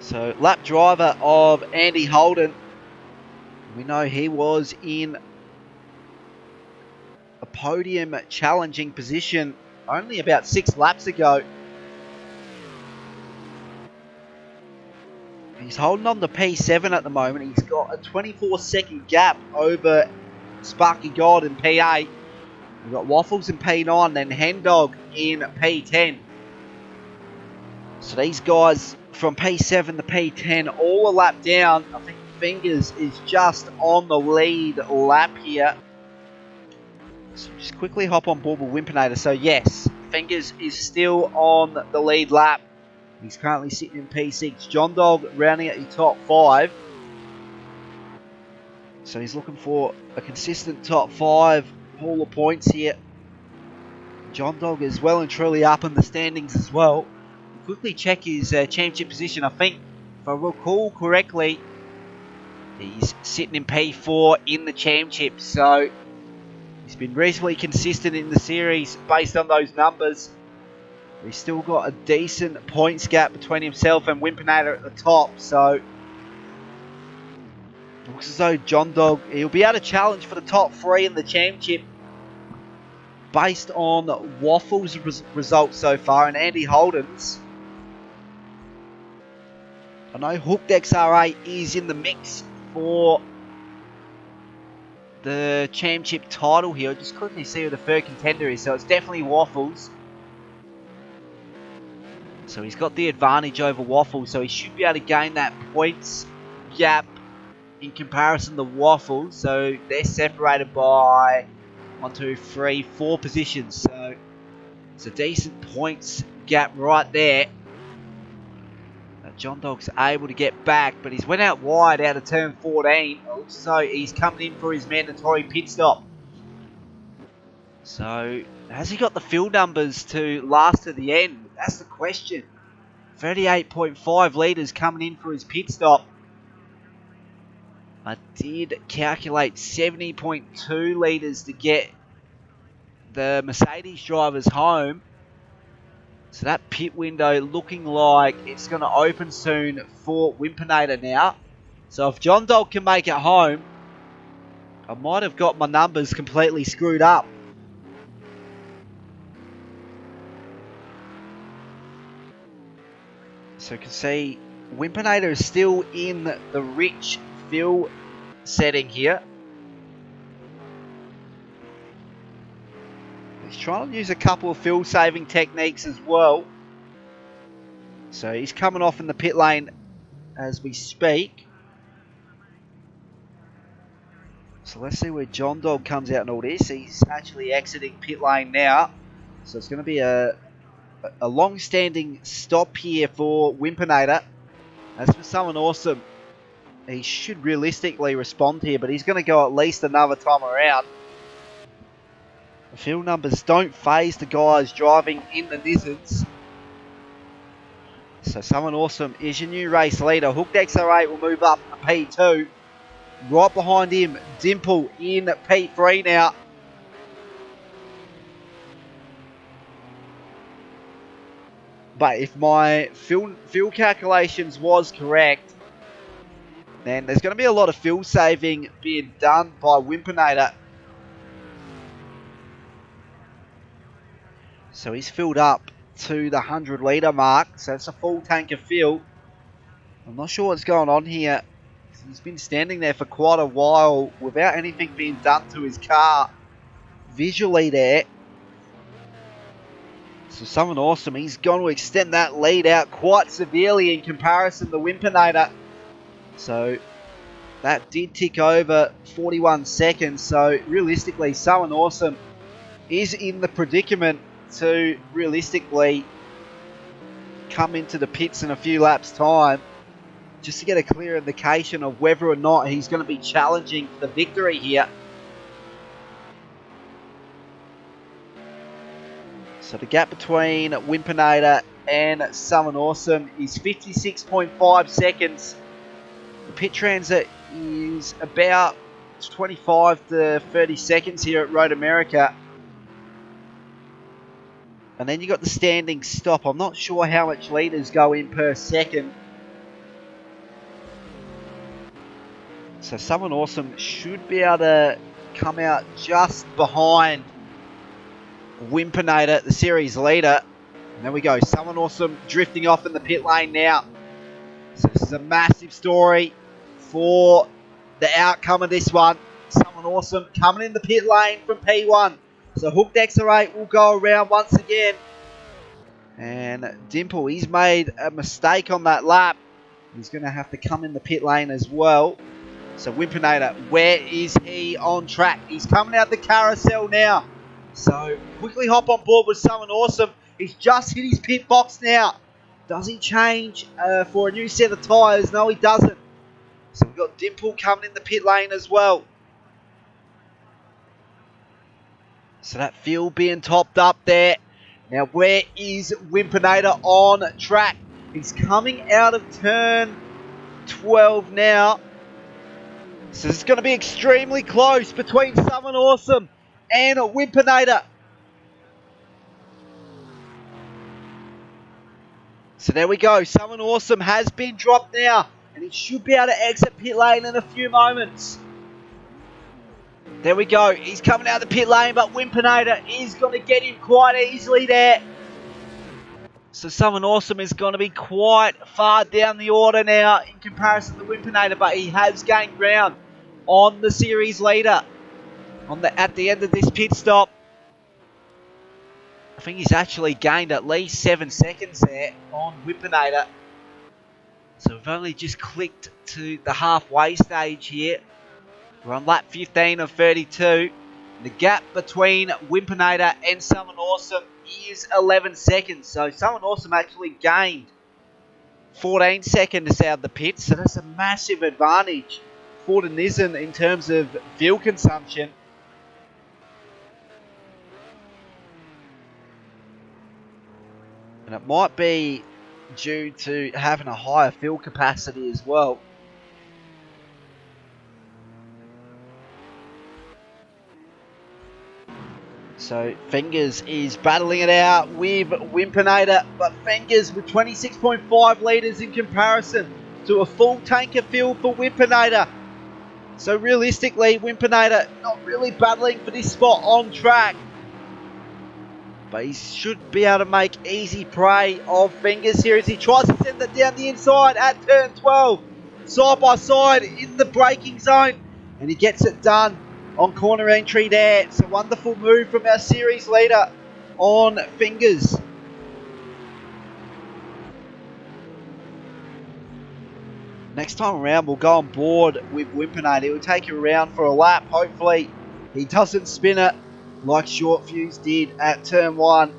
So lap driver of Andy Holden. We know he was in a podium challenging position only about 6 laps ago. He's holding on to P7 at the moment. He's got a 24-second gap over Sparky God in P8. We've got Waffles in P9, then Hendog in P10. So these guys from P7 to P10, all a lap down. I think Fingers is just on the lead lap here. So just quickly hop on board with Wimpinator. So yes, Fingers is still on the lead lap. He's currently sitting in P6. John Dog rounding at the top 5. So he's looking for a consistent top 5 haul of points here. John Dog is well and truly up in the standings as well. We'll quickly check his championship position. I think, if I recall correctly, he's sitting in P4 in the championship. So he's been reasonably consistent in the series based on those numbers. He's still got a decent points gap between himself and Wimpinator at the top. So looks as though John Dog, he'll be able to challenge for the top 3 in the championship based on Waffles' results so far and Andy Holden's. I know Hooked XR8 is in the mix for the championship title here. I'll just quickly see who the third contender is. So it's definitely Waffles. So he's got the advantage over Waffles. So he should be able to gain that points gap in comparison to Waffles. So they're separated by 1, 2, 3, 4 positions. So it's a decent points gap right there. John Dog's able to get back, but he's went out wide out of turn 14. So he's coming in for his mandatory pit stop. So has he got the field numbers to last to the end? That's the question. 38.5 litres coming in for his pit stop. I did calculate 70.2 litres to get the Mercedes drivers home. So that pit window looking like it's going to open soon for Wimpinator now. So if John Dog can make it home, I might have got my numbers completely screwed up. So you can see Wimpinator is still in the rich fill setting here. He's trying to use a couple of fill saving techniques as well. So he's coming off in the pit lane as we speak. So let's see where John Dog comes out in all this. He's actually exiting pit lane now. So it's going to be a long-standing stop here for Wimpinator. As for someone awesome, he should realistically respond here, but he's going to go at least another time around. The field numbers don't phase the guys driving in the Nizzards. So someone awesome is your new race leader. Hooked XR8 will move up to P2. Right behind him, Dimple in P3 now. But if my fuel calculations was correct, then there's going to be a lot of fuel saving being done by Wimpinator. So he's filled up to the 100 litre mark. So that's a full tank of fuel. I'm not sure what's going on here. He's been standing there for quite a while without anything being done to his car visually there. So someone awesome. He's going to extend that lead out quite severely in comparison to Wimpinator. So that did tick over 41 seconds. So realistically, someone awesome is in the predicament to realistically come into the pits in a few laps time just to get a clear indication of whether or not he's going to be challenging for the victory here. So the gap between Wimpinator and Someone Awesome is 56.5 seconds. The pit transit is about 25 to 30 seconds here at Road America. And then you got the standing stop. I'm not sure how much litres go in per second. So Someone Awesome should be able to come out just behind Wimpinator, the series leader. And there we go. Someone Awesome drifting off in the pit lane now. So this is a massive story for the outcome of this one. Someone Awesome coming in the pit lane from P1. So Hooked XR8 will go around once again. And Dimple, he's made a mistake on that lap. He's going to have to come in the pit lane as well. So Wimpinator, where is he on track? He's coming out the carousel now. So quickly hop on board with Someone Awesome. He's just hit his pit box now. Does he change for a new set of tyres? No, he doesn't. So we've got Dimple coming in the pit lane as well. So that field being topped up there. Now where is Wimpinator on track? He's coming out of turn 12 now. So it's going to be extremely close between Southern Awesome and Wimpinator. So there we go. Southern Awesome has been dropped now. And he should be able to exit pit lane in a few moments. There we go. He's coming out of the pit lane, but Wimpinator is going to get him quite easily there. So Southern Awesome is going to be quite far down the order now in comparison to Wimpinator, but he has gained ground on the series leader at the end of this pit stop. I think he's actually gained at least 7 seconds there on Wimpinator. So we've only just clicked to the halfway stage here. We're on lap 15 of 32. The gap between Wimpinator and Southern Awesome is 11 seconds. So Southern Awesome actually gained 14 seconds out of the pits. So that's a massive advantage for the Nissan in terms of fuel consumption. And it might be due to having a higher fuel capacity as well. So Fingers is battling it out with Wimpinator, but Fingers with 26.5 litres in comparison to a full tank of fuel for Wimpinator. So realistically, Wimpinator not really battling for this spot on track. But he should be able to make easy prey of Fingers here as he tries to send it down the inside at turn 12. Side by side in the braking zone. And he gets it done on corner entry there. It's a wonderful move from our series leader on Fingers. Next time around, we'll go on board with Wimpinator. He'll take you around for a lap. Hopefully, he doesn't spin it like Short Fuse did at turn 1.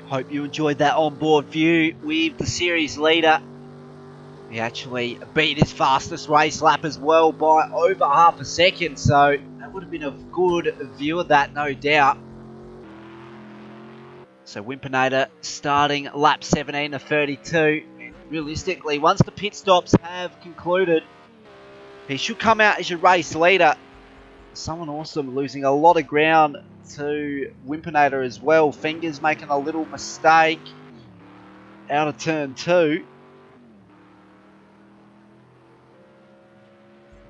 Hope you enjoyed that onboard view with the series leader. He actually beat his fastest race lap as well by over half a second, so that would have been a good view of that, no doubt. So Wimpinator starting lap 17 of 32. And realistically, once the pit stops have concluded, he should come out as your race leader. Southern Awesome losing a lot of ground to Wimpinator as well. Fingers making a little mistake out of turn 2.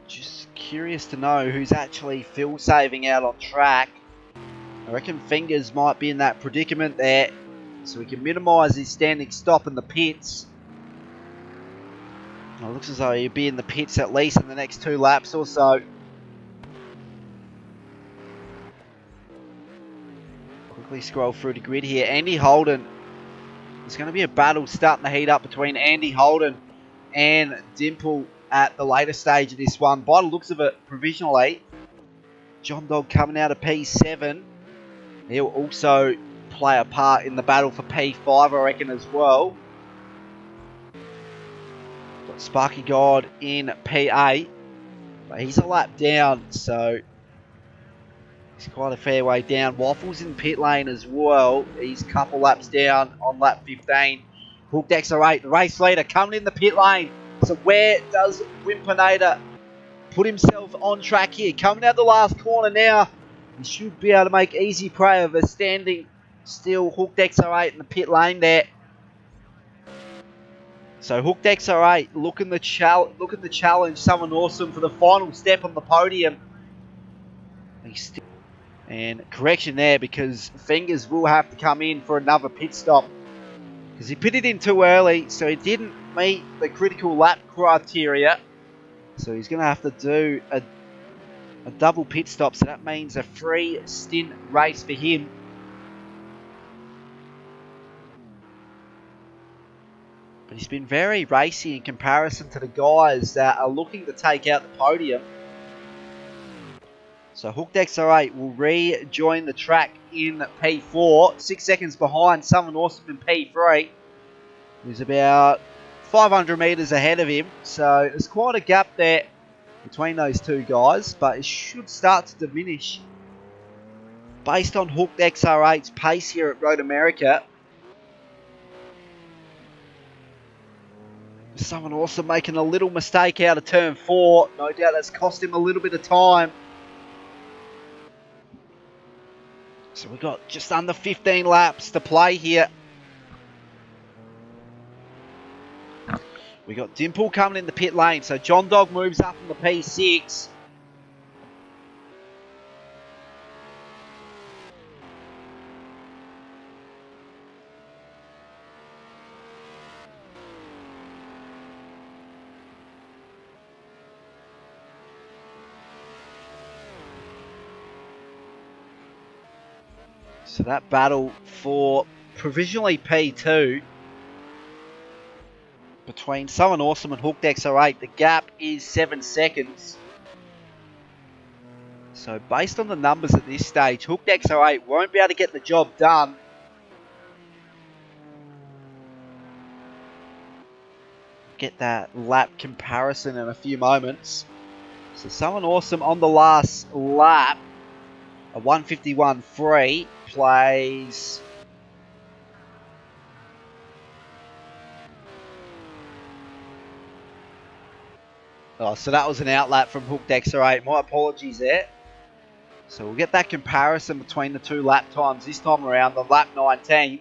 Just curious to know who's actually fuel saving out on track. I reckon Fingers might be in that predicament there, so he can minimise his standing stop in the pits. It looks as though he'll be in the pits at least in the next 2 laps or so. quickly scroll through the grid here. Andy Holden. There's going to be a battle starting to heat up between Andy Holden and Dimple at the later stage of this one. By the looks of it, provisional 8. John Dog coming out of P7. He'll also play a part in the battle for P5, I reckon, as well. Got Sparky God in P8. But he's a lap down, so he's quite a fair way down. Waffles in pit lane as well. He's a couple laps down on lap 15. Hooked XR8, the race leader, coming in the pit lane. So where does Wimpinator put himself on track here? Coming out the last corner now. He should be able to make easy prey of a standing still Hooked XR8 in the pit lane there. So Hooked XR8 looking to challenge someone awesome for the final step on the podium. And correction there, because Fingers will have to come in for another pit stop. Because he pitted in too early, so he didn't meet the critical lap criteria. So he's going to have to do a double pit stop. So that means a 3-stint race for him. But he's been very racy in comparison to the guys that are looking to take out the podium. So Hooked XR8 will rejoin the track in P4. 6 seconds behind someone awesome in P3. He's about 500 metres ahead of him. So there's quite a gap there between those two guys. But it should start to diminish based on Hooked XR8's pace here at Road America. Someone awesome making a little mistake out of turn 4. No doubt that's cost him a little bit of time. So we've got just under 15 laps to play here. We got Dimple coming in the pit lane. So John Dog moves up in the P6. So that battle for provisionally P2 between Someone Awesome and Hooked XR8, the gap is 7 seconds. So based on the numbers at this stage, Hooked XR8 won't be able to get the job done. Get that lap comparison in a few moments. So Someone Awesome on the last lap, a 151.3, plays so that was an outlap from Hooked XR8. My apologies there. So we'll get that comparison between the two lap times this time around on lap 19.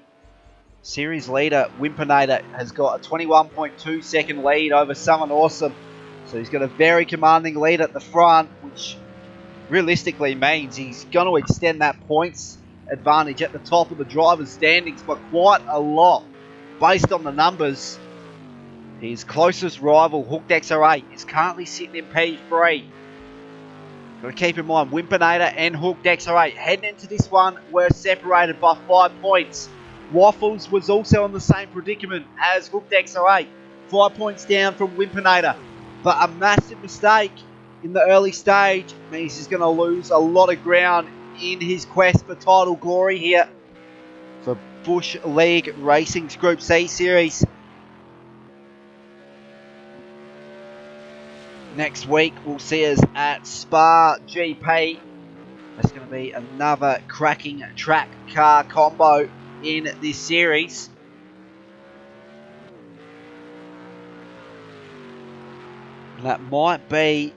Series leader Wimpinator has got a 21.2 second lead over Someone Awesome. So he's got a very commanding lead at the front, which realistically means he's going to extend that points advantage at the top of the driver's standings by quite a lot. Based on the numbers, his closest rival, Hooked XR8, is currently sitting in P3. Got to keep in mind, Wimpinator and Hooked XR8 heading into this one were separated by 5 points. Waffles was also in the same predicament as Hooked XR8, 5 points down from Wimpinator. But a massive mistake in the early stage means he's going to lose a lot of ground in his quest for title glory here for Bush League Racing's Group C Series. Next week we'll see us at Spa GP. That's going to be another cracking track car combo in this series. And that might be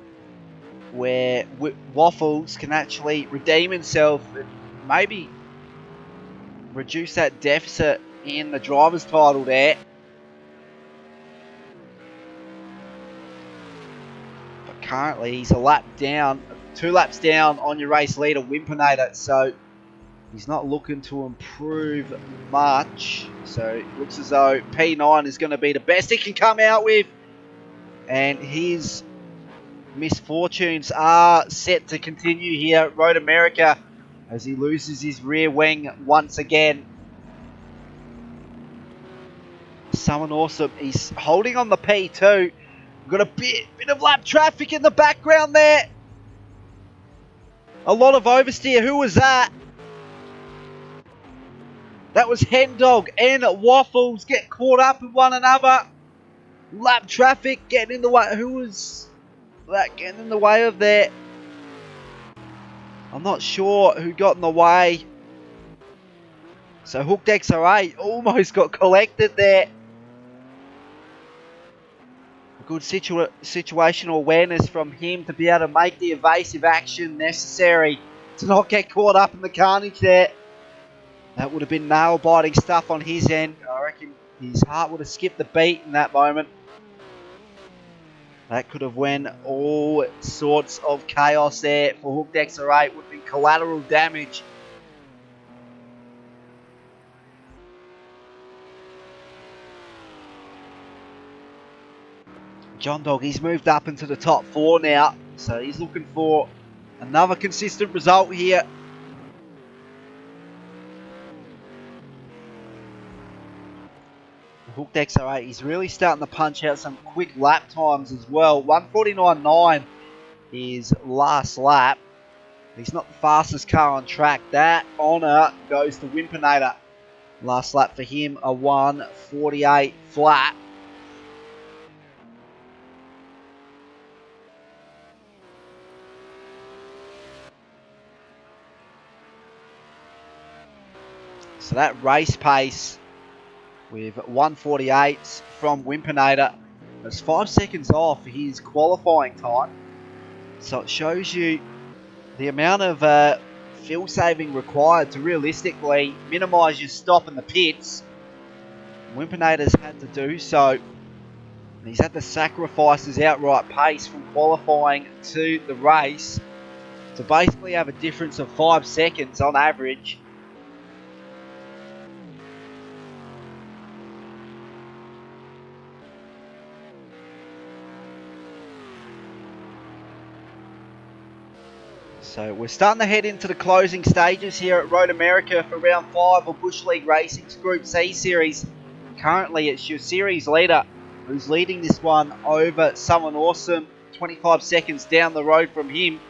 where Waffles can actually redeem himself and maybe reduce that deficit in the driver's title there. But currently he's a lap down, 2 laps down on your race leader Wimpinator, so he's not looking to improve much. So it looks as though P9 is going to be the best he can come out with, and his misfortunes are set to continue here at Road America as he loses his rear wing once again. Someone awesome. He's holding on the P2. We've got a bit of lap traffic in the background there. A lot of oversteer. Who was that? That was Hendog and Waffles getting caught up with one another. Lap traffic getting in the way. Who was that getting in the way of that? I'm not sure who got in the way. So Hooked XR8 almost got collected there. A good situational awareness from him to be able to make the evasive action necessary to not get caught up in the carnage there. That would have been nail-biting stuff on his end. I reckon his heart would have skipped the beat in that moment. That could have went all sorts of chaos there for Hooked XR8. Would have been collateral damage. John Dog, he's moved up into the top 4 now. So he's looking for another consistent result here. Hooked XR8, he's really starting to punch out some quick lap times as well. 1:49.9 is last lap. He's not the fastest car on track. That honour goes to Wimpinator. Last lap for him, a 1:48 flat. So that race pace with 1:48 from Wimpinator. That's 5 seconds off his qualifying time. So it shows you the amount of fuel saving required to realistically minimise your stop in the pits. Wimpinator's had to do so. He's had to sacrifice his outright pace from qualifying to the race to basically have a difference of 5 seconds on average. So we're starting to head into the closing stages here at Road America for round 5 of Bush League Racing's Group C Series. Currently it's your series leader who's leading this one over Someone Awesome, 25 seconds down the road from him.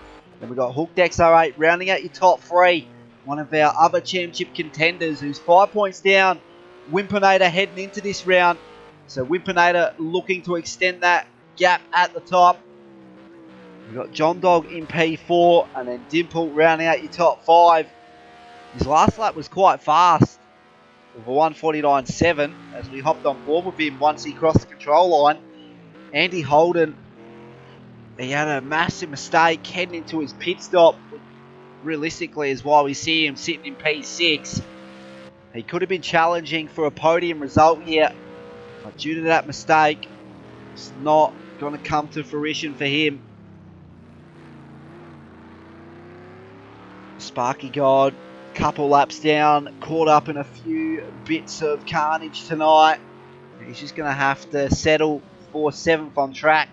Then we've got Hooked XR8 rounding out your top 3. One of our other championship contenders who's 5 points down. Wimpinator heading into this round. So Wimpinator looking to extend that gap at the top. We've got John Dog in P4 and then Dimple rounding out your top 5. His last lap was quite fast with a 1:49.7 as we hopped on board with him once he crossed the control line. Andy Holden, he had a massive mistake heading into his pit stop. Realistically is why we see him sitting in P6. He could have been challenging for a podium result here, but due to that mistake, it's not going to come to fruition for him. Sparky God, couple laps down, caught up in a few bits of carnage tonight. He's just going to have to settle for 7th on track.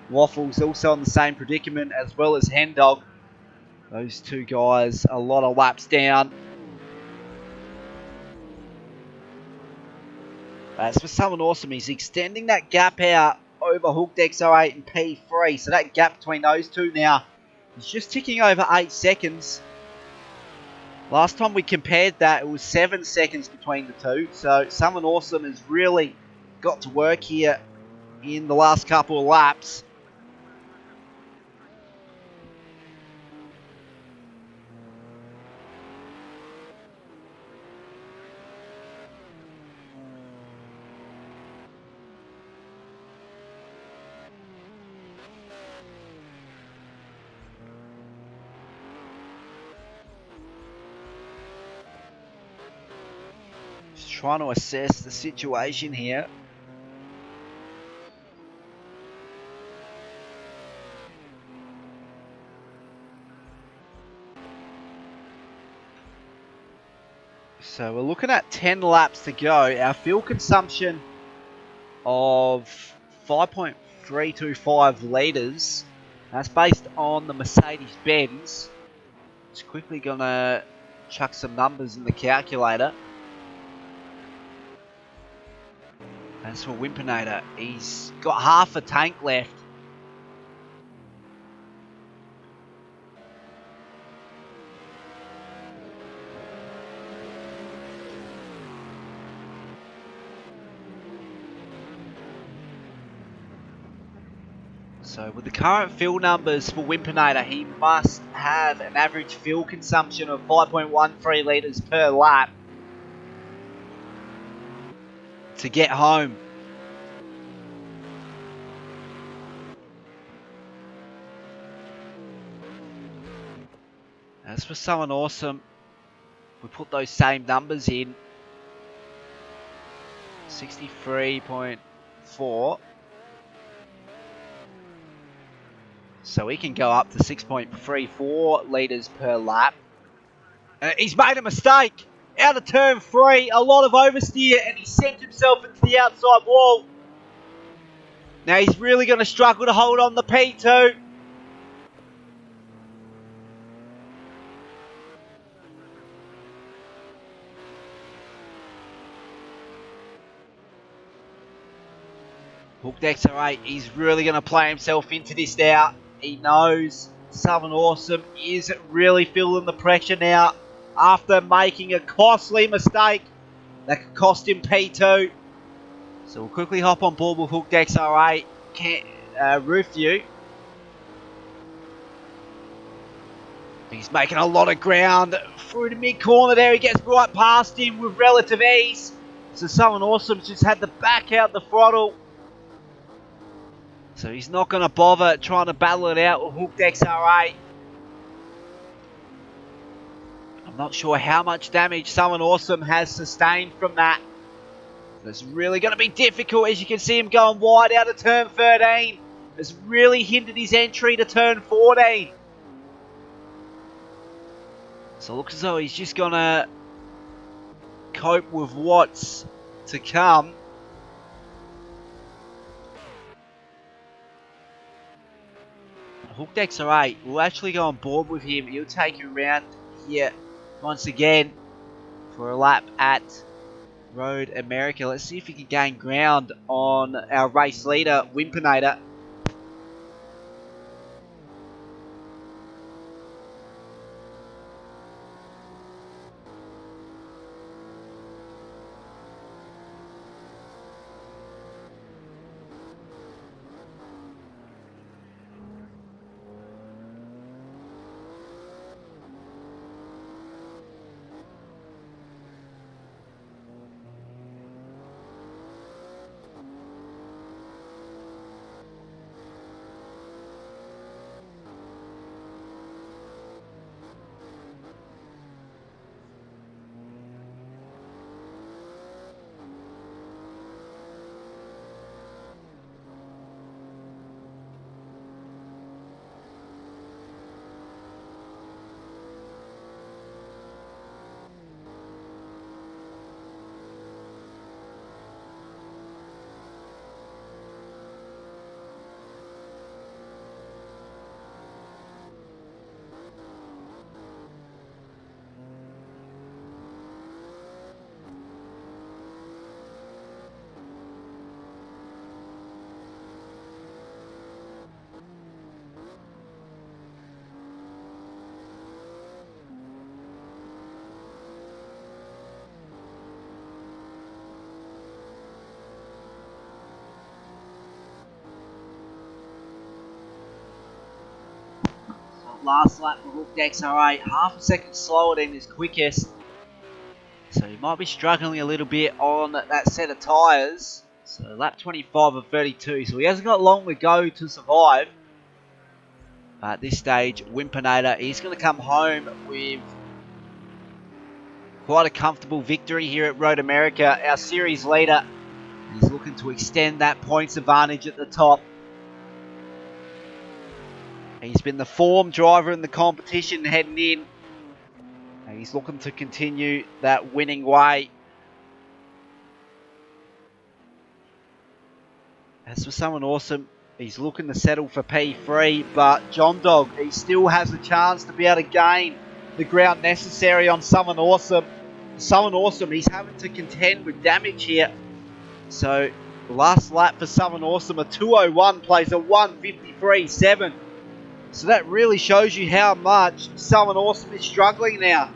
Waffles also in the same predicament as well as Hendog. Those two guys a lot of laps down. As for Someone Awesome, he's extending that gap out over Hooked XR8 and P3. So that gap between those two now is just ticking over 8 seconds. Last time we compared that, it was 7 seconds between the two. So Someone Awesome has really got to work here in the last couple of laps. Trying to assess the situation here. So we're looking at 10 laps to go. Our fuel consumption of 5.325 litres. That's based on the Mercedes-Benz. Just quickly gonna chuck some numbers in the calculator. As for Wimpinator, he's got half a tank left. So with the current fuel numbers for Wimpinator, he must have an average fuel consumption of 5.13 litres per lap to get home. As for Someone Awesome, we put those same numbers in. 63.4. So he can go up to 6.34 litres per lap. He's made a mistake. Out of turn 3, a lot of oversteer, and he sent himself into the outside wall. Now he's really going to struggle to hold on the P2. Hooked XR8, he's really going to play himself into this now. He knows Southern Awesome is really feeling the pressure now after making a costly mistake that could cost him P2. So we'll quickly hop on board with Hooked XR8 roof view. He's making a lot of ground through the mid-corner there. He gets right past him with relative ease. So Southern Awesome just had to back out the throttle. So he's not going to bother trying to battle it out with Hooked XR8. I'm not sure how much damage Someone Awesome has sustained from that. It's really going to be difficult, as you can see him going wide out of turn 13. It's really hindered his entry to turn 14. So it looks as though he's just going to cope with what's to come. Hooked XR8 will actually go on board with him. He'll take him around here once again for a lap at Road America. Let's see if he can gain ground on our race leader, Wimpinator. Last lap for Hooked XR8, half a second slower than his quickest. So he might be struggling a little bit on that set of tyres. So lap 25 of 32, so he hasn't got long to go to survive. At this stage, Wimpinator, he's going to come home with quite a comfortable victory here at Road America. Our series leader, he's looking to extend that points advantage at the top. He's been the form driver in the competition heading in. And he's looking to continue that winning way. As for Someone Awesome, he's looking to settle for P3, but John Dog, he still has a chance to be able to gain the ground necessary on Southern Awesome. Southern Awesome, he's having to contend with damage here. So, last lap for Southern Awesome, a 2:01 plays a 1:53.7. So that really shows you how much Southern Awesome is struggling now.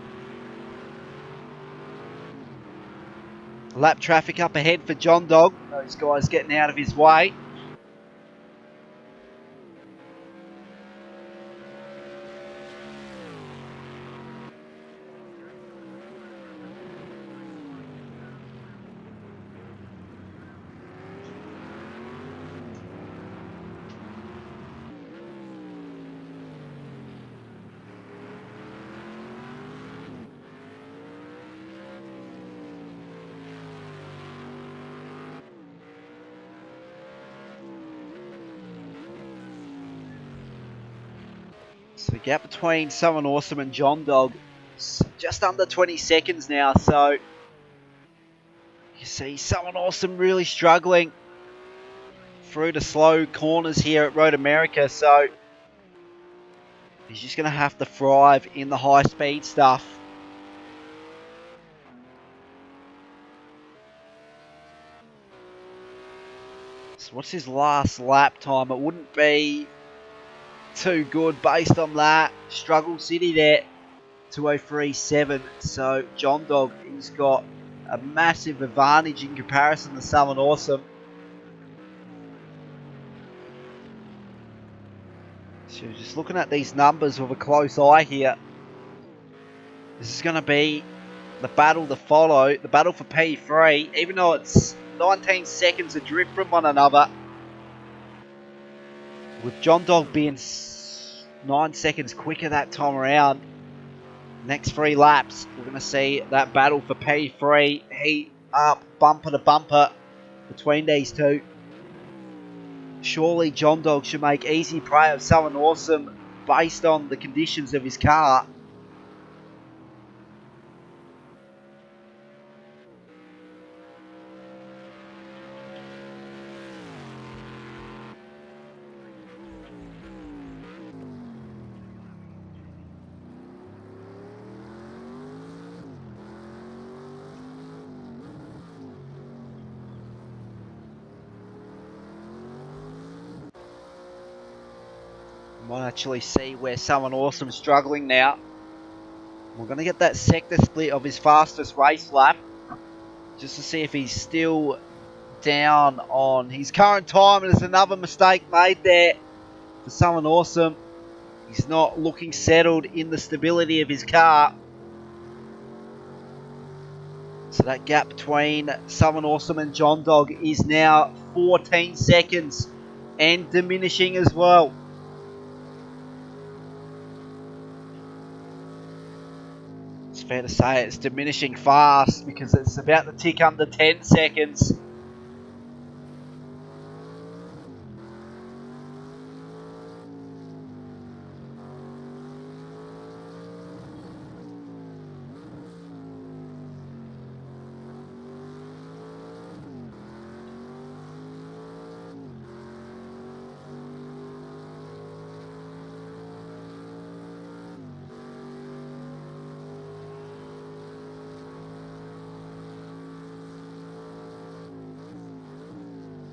Lap traffic up ahead for John Dog. Those guys getting out of his way. So the gap between Southern Awesome and John Dog is just under 20 seconds now. So you see Southern Awesome really struggling through the slow corners here at Road America. So he's just going to have to thrive in the high speed stuff. So what's his last lap time? It wouldn't be too good based on that. Struggle City there, 2:03.7. So John Dog, he's got a massive advantage in comparison to Southern Awesome. So just looking at these numbers with a close eye here, this is going to be the battle to follow, the battle for P3, even though it's 19 seconds adrift from one another. With John Dog being 9 seconds quicker that time around, next 3 laps, we're going to see that battle for P3 heat up bumper to bumper between these two. Surely John Dog should make easy prey of Southern Awesome based on the conditions of his car. Might actually see where Southern Awesome is struggling now. We're going to get that sector split of his fastest race lap, just to see if he's still down on his current time. And there's another mistake made there for Southern Awesome. He's not looking settled in the stability of his car. So that gap between Southern Awesome and John Dog is now 14 seconds and diminishing as well. It's fair to say it's diminishing fast because it's about to tick under 10 seconds.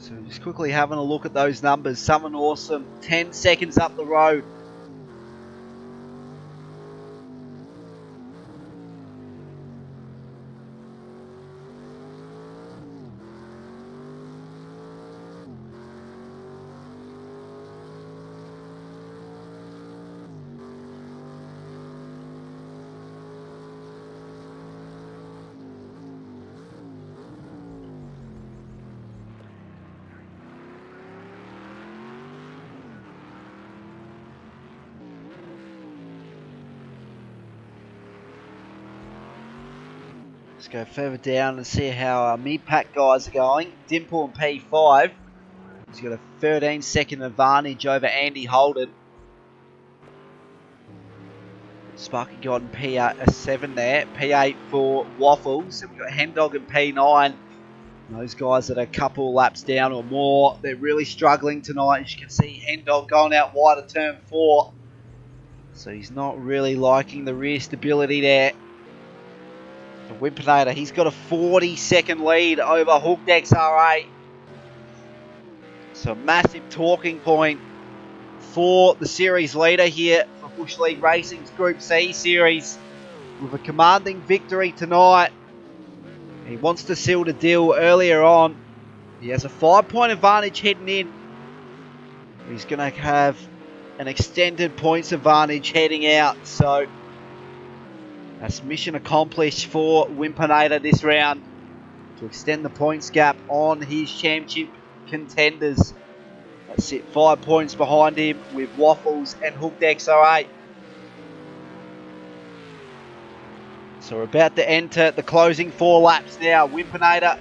So just quickly having a look at those numbers. Southern Awesome, 10 seconds up the road. Let's go further down and see how our mid-pack guys are going. Dimple and P5. He's got a 13-second advantage over Andy Holden. Sparky God and P7 there. P8 for Waffles. And we've got Hendog and P9. Those guys that are a couple laps down or more, they're really struggling tonight. As you can see, Hendog going out wide of turn 4. So he's not really liking the rear stability there. For Wimpinator, he's got a 40-second lead over Hooked XR8. So a massive talking point for the series leader here for Bush League Racing's Group C series. With a commanding victory tonight. He wants to seal the deal earlier on. He has a 5-point advantage heading in. He's going to have an extended points advantage heading out. So that's mission accomplished for Wimpinator this round, to extend the points gap on his championship contenders. That's it, 5 points behind him with Waffles and Hooked XR8. So we're about to enter the closing 4 laps now. Wimpinator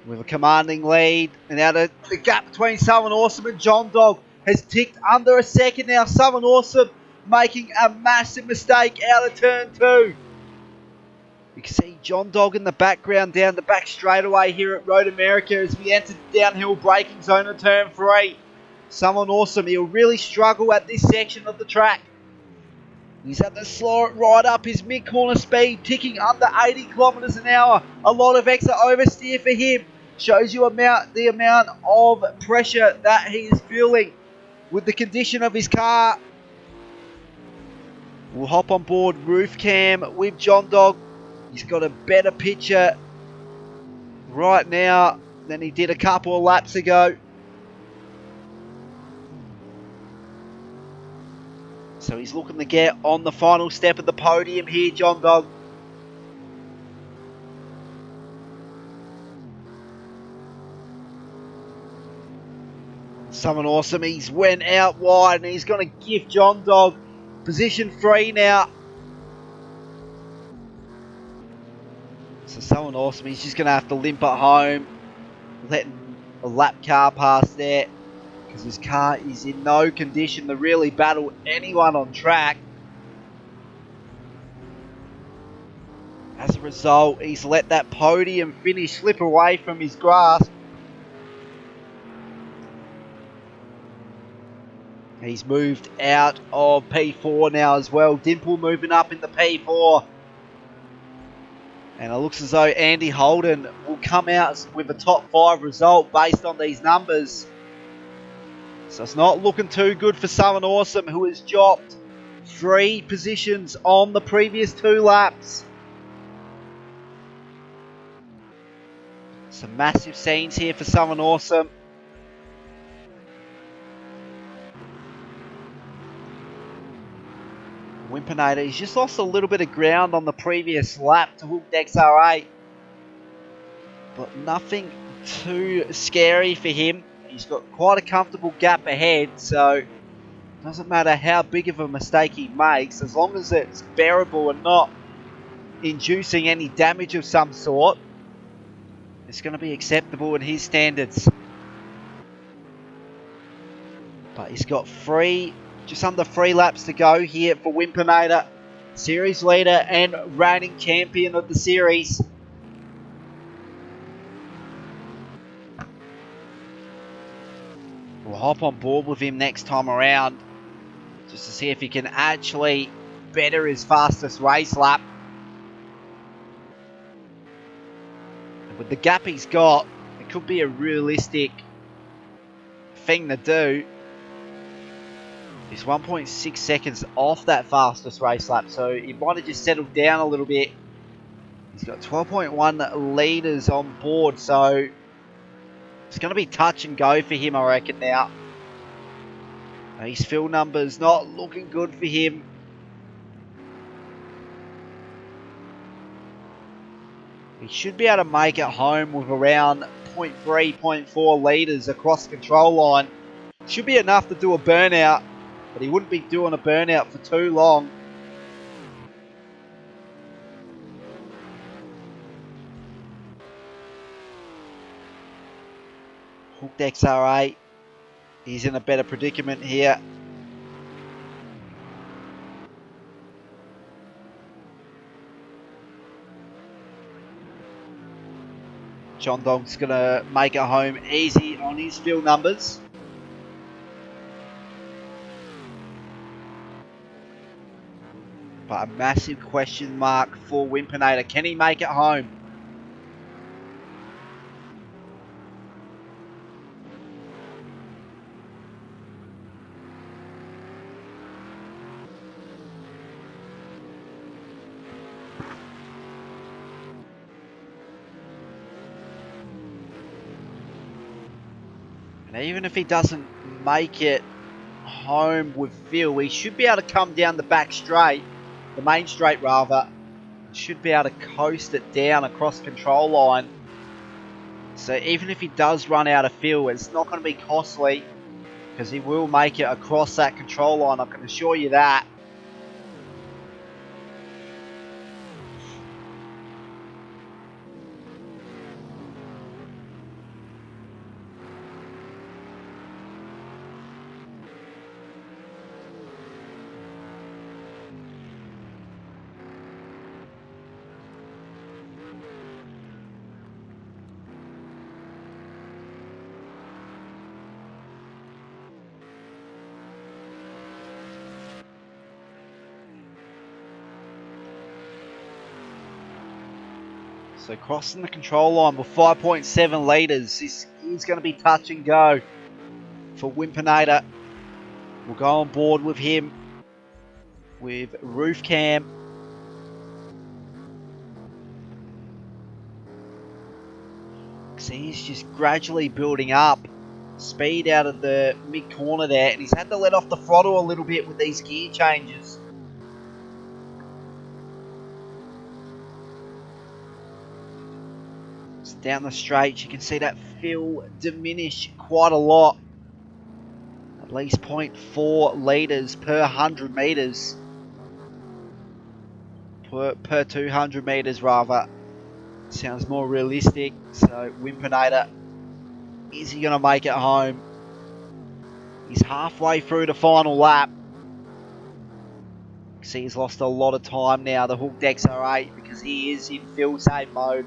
with a commanding lead. And now the gap between Southern Awesome and John Dog has ticked under a second now. Southern Awesome making a massive mistake out of turn 2. You can see John Dog in the background down the back straightaway here at Road America as we enter the downhill braking zone of turn 3. Southern Awesome, he'll really struggle at this section of the track. He's had to slow it right up. His mid-corner speed ticking under 80 kilometers an hour. A lot of extra oversteer for him. Shows you the amount of pressure that he is feeling with the condition of his car. We'll hop on board roof cam with John Dog. He's got a better picture right now than he did a couple of laps ago. So he's looking to get on the final step of the podium here, John Dog. Someone awesome. He's went out wide and he's going to give John Dog position 3 now. So someone awesome. He's just going to have to limp it home, letting a lap car pass there, because his car is in no condition to really battle anyone on track. As a result, he's let that podium finish slip away from his grasp. He's moved out of P4 now as well. Dimple moving up in the P4. And it looks as though Andy Holden will come out with a top 5 result based on these numbers. So it's not looking too good for Southern Awesome, who has dropped 3 positions on the previous 2 laps. Some massive scenes here for Southern Awesome. Wimpinator, he's just lost a little bit of ground on the previous lap to Hooked XR8. But nothing too scary for him. He's got quite a comfortable gap ahead, so it doesn't matter how big of a mistake he makes, as long as it's bearable and not inducing any damage of some sort, it's going to be acceptable in his standards. But he's got just under 3 laps to go here for Wimpinator, series leader and reigning champion of the series. We'll hop on board with him next time around, just to see if he can actually better his fastest race lap. And with the gap he's got, it could be a realistic thing to do. He's 1.6 seconds off that fastest race lap, so he might have just settled down a little bit. He's got 12.1 litres on board, so it's going to be touch and go for him, I reckon, now. His fill numbers not looking good for him. He should be able to make it home with around 0.3, 0.4 litres across the control line. Should be enough to do a burnout, but he wouldn't be doing a burnout for too long. Hooked XR8, he's in a better predicament here. John Dog's going to make it home easy on his field numbers. But a massive question mark for Wimpinator. Can he make it home? And even if he doesn't make it home with Phil, he should be able to come down the back straight, the main straight rather, and should be able to coast it down across control line. So even if he does run out of Phil, it's not going to be costly because he will make it across that control line, I can assure you that. So crossing the control line with 5.7 litres. This is going to be touch and go for Wimpinator. We'll go on board with him with roof cam. So he's just gradually building up speed out of the mid corner there, and he's had to let off the throttle a little bit with these gear changes. Down the straight, you can see that Phil diminish quite a lot. At least 0.4 litres per 100 metres. Per 200 metres rather. Sounds more realistic. So Wimpinator, is he going to make it home? He's halfway through the final lap. See, he's lost a lot of time now, the Hooked XR8, because he is in field save mode.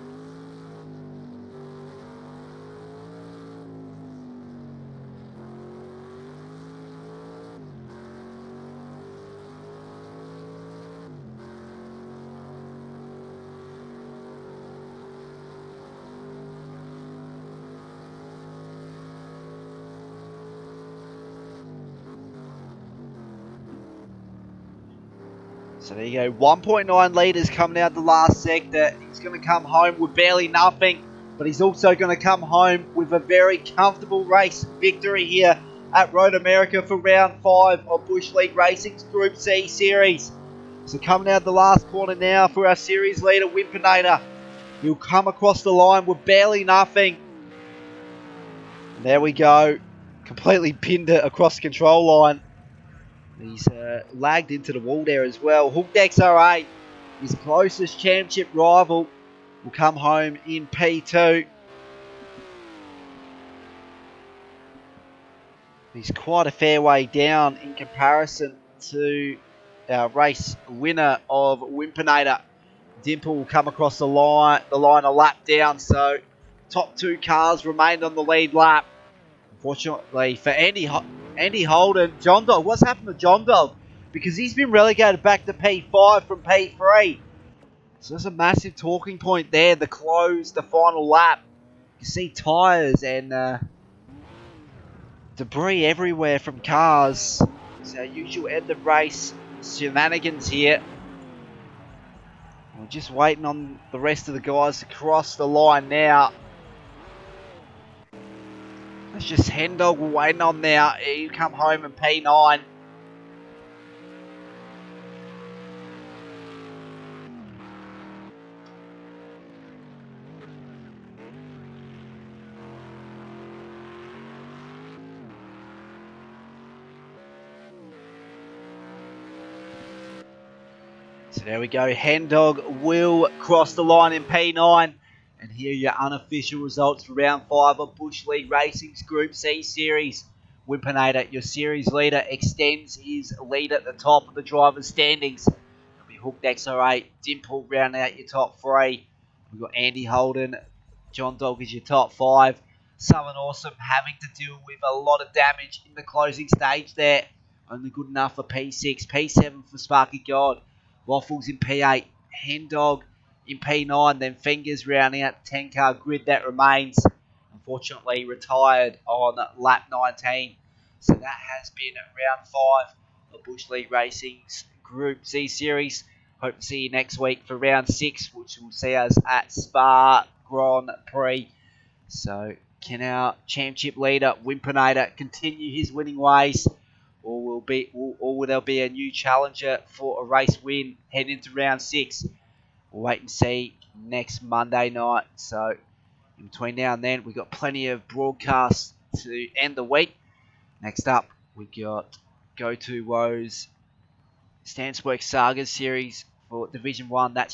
So there you go, 1.9 litres coming out the last sector. He's going to come home with barely nothing, but he's also going to come home with a very comfortable race victory here at Road America for round 5 of Bush League Racing's Group C Series. So coming out the last corner now for our series leader, Wimpinator. He'll come across the line with barely nothing. And there we go, completely pinned it across the control line. He's lagged into the wall there as well. Hooked XR8, his closest championship rival, will come home in P2. He's quite a fair way down in comparison to our race winner of Wimpinator. Dimple will come across the line a lap down, so top two cars remained on the lead lap. Unfortunately for Andy Holden, John Dog, what's happened to John Dog? Because he's been relegated back to P5 from P3. So there's a massive talking point there, the final lap. You see tyres and debris everywhere from cars. It's our usual end of race shenanigans here. We're just waiting on the rest of the guys to cross the line now. It's just Hendog we're waiting on now. He'll come home in P9. So there we go. Hendog will cross the line in P9. And here are your unofficial results for round 5 of Bush League Racing's Group C Series. Wimpinator, your series leader, extends his lead at the top of the drivers' standings. It'll be Hooked XR8, Dimple rounding out your top 3. We've got Andy Holden, John Dog is your top 5. Southern Awesome having to deal with a lot of damage in the closing stage there. Only good enough for P6, P7 for Sparky God. Waffles in P8, Hen Dog in P9, then Fingers rounding out the 10-car grid that remains. Unfortunately retired on lap 19. So that has been round 5 of Bush League Racing's Group Z Series. Hope to see you next week for round 6, which will see us at Spa Grand Prix. So can our championship leader, Wimpinator, continue his winning ways? Or will there be a new challenger for a race win heading into round 6? We'll wait and see next Monday night. So in between now and then, we've got plenty of broadcasts to end the week. Next up, we got Go To Woes Stanswork Sagas series for Division 1. That's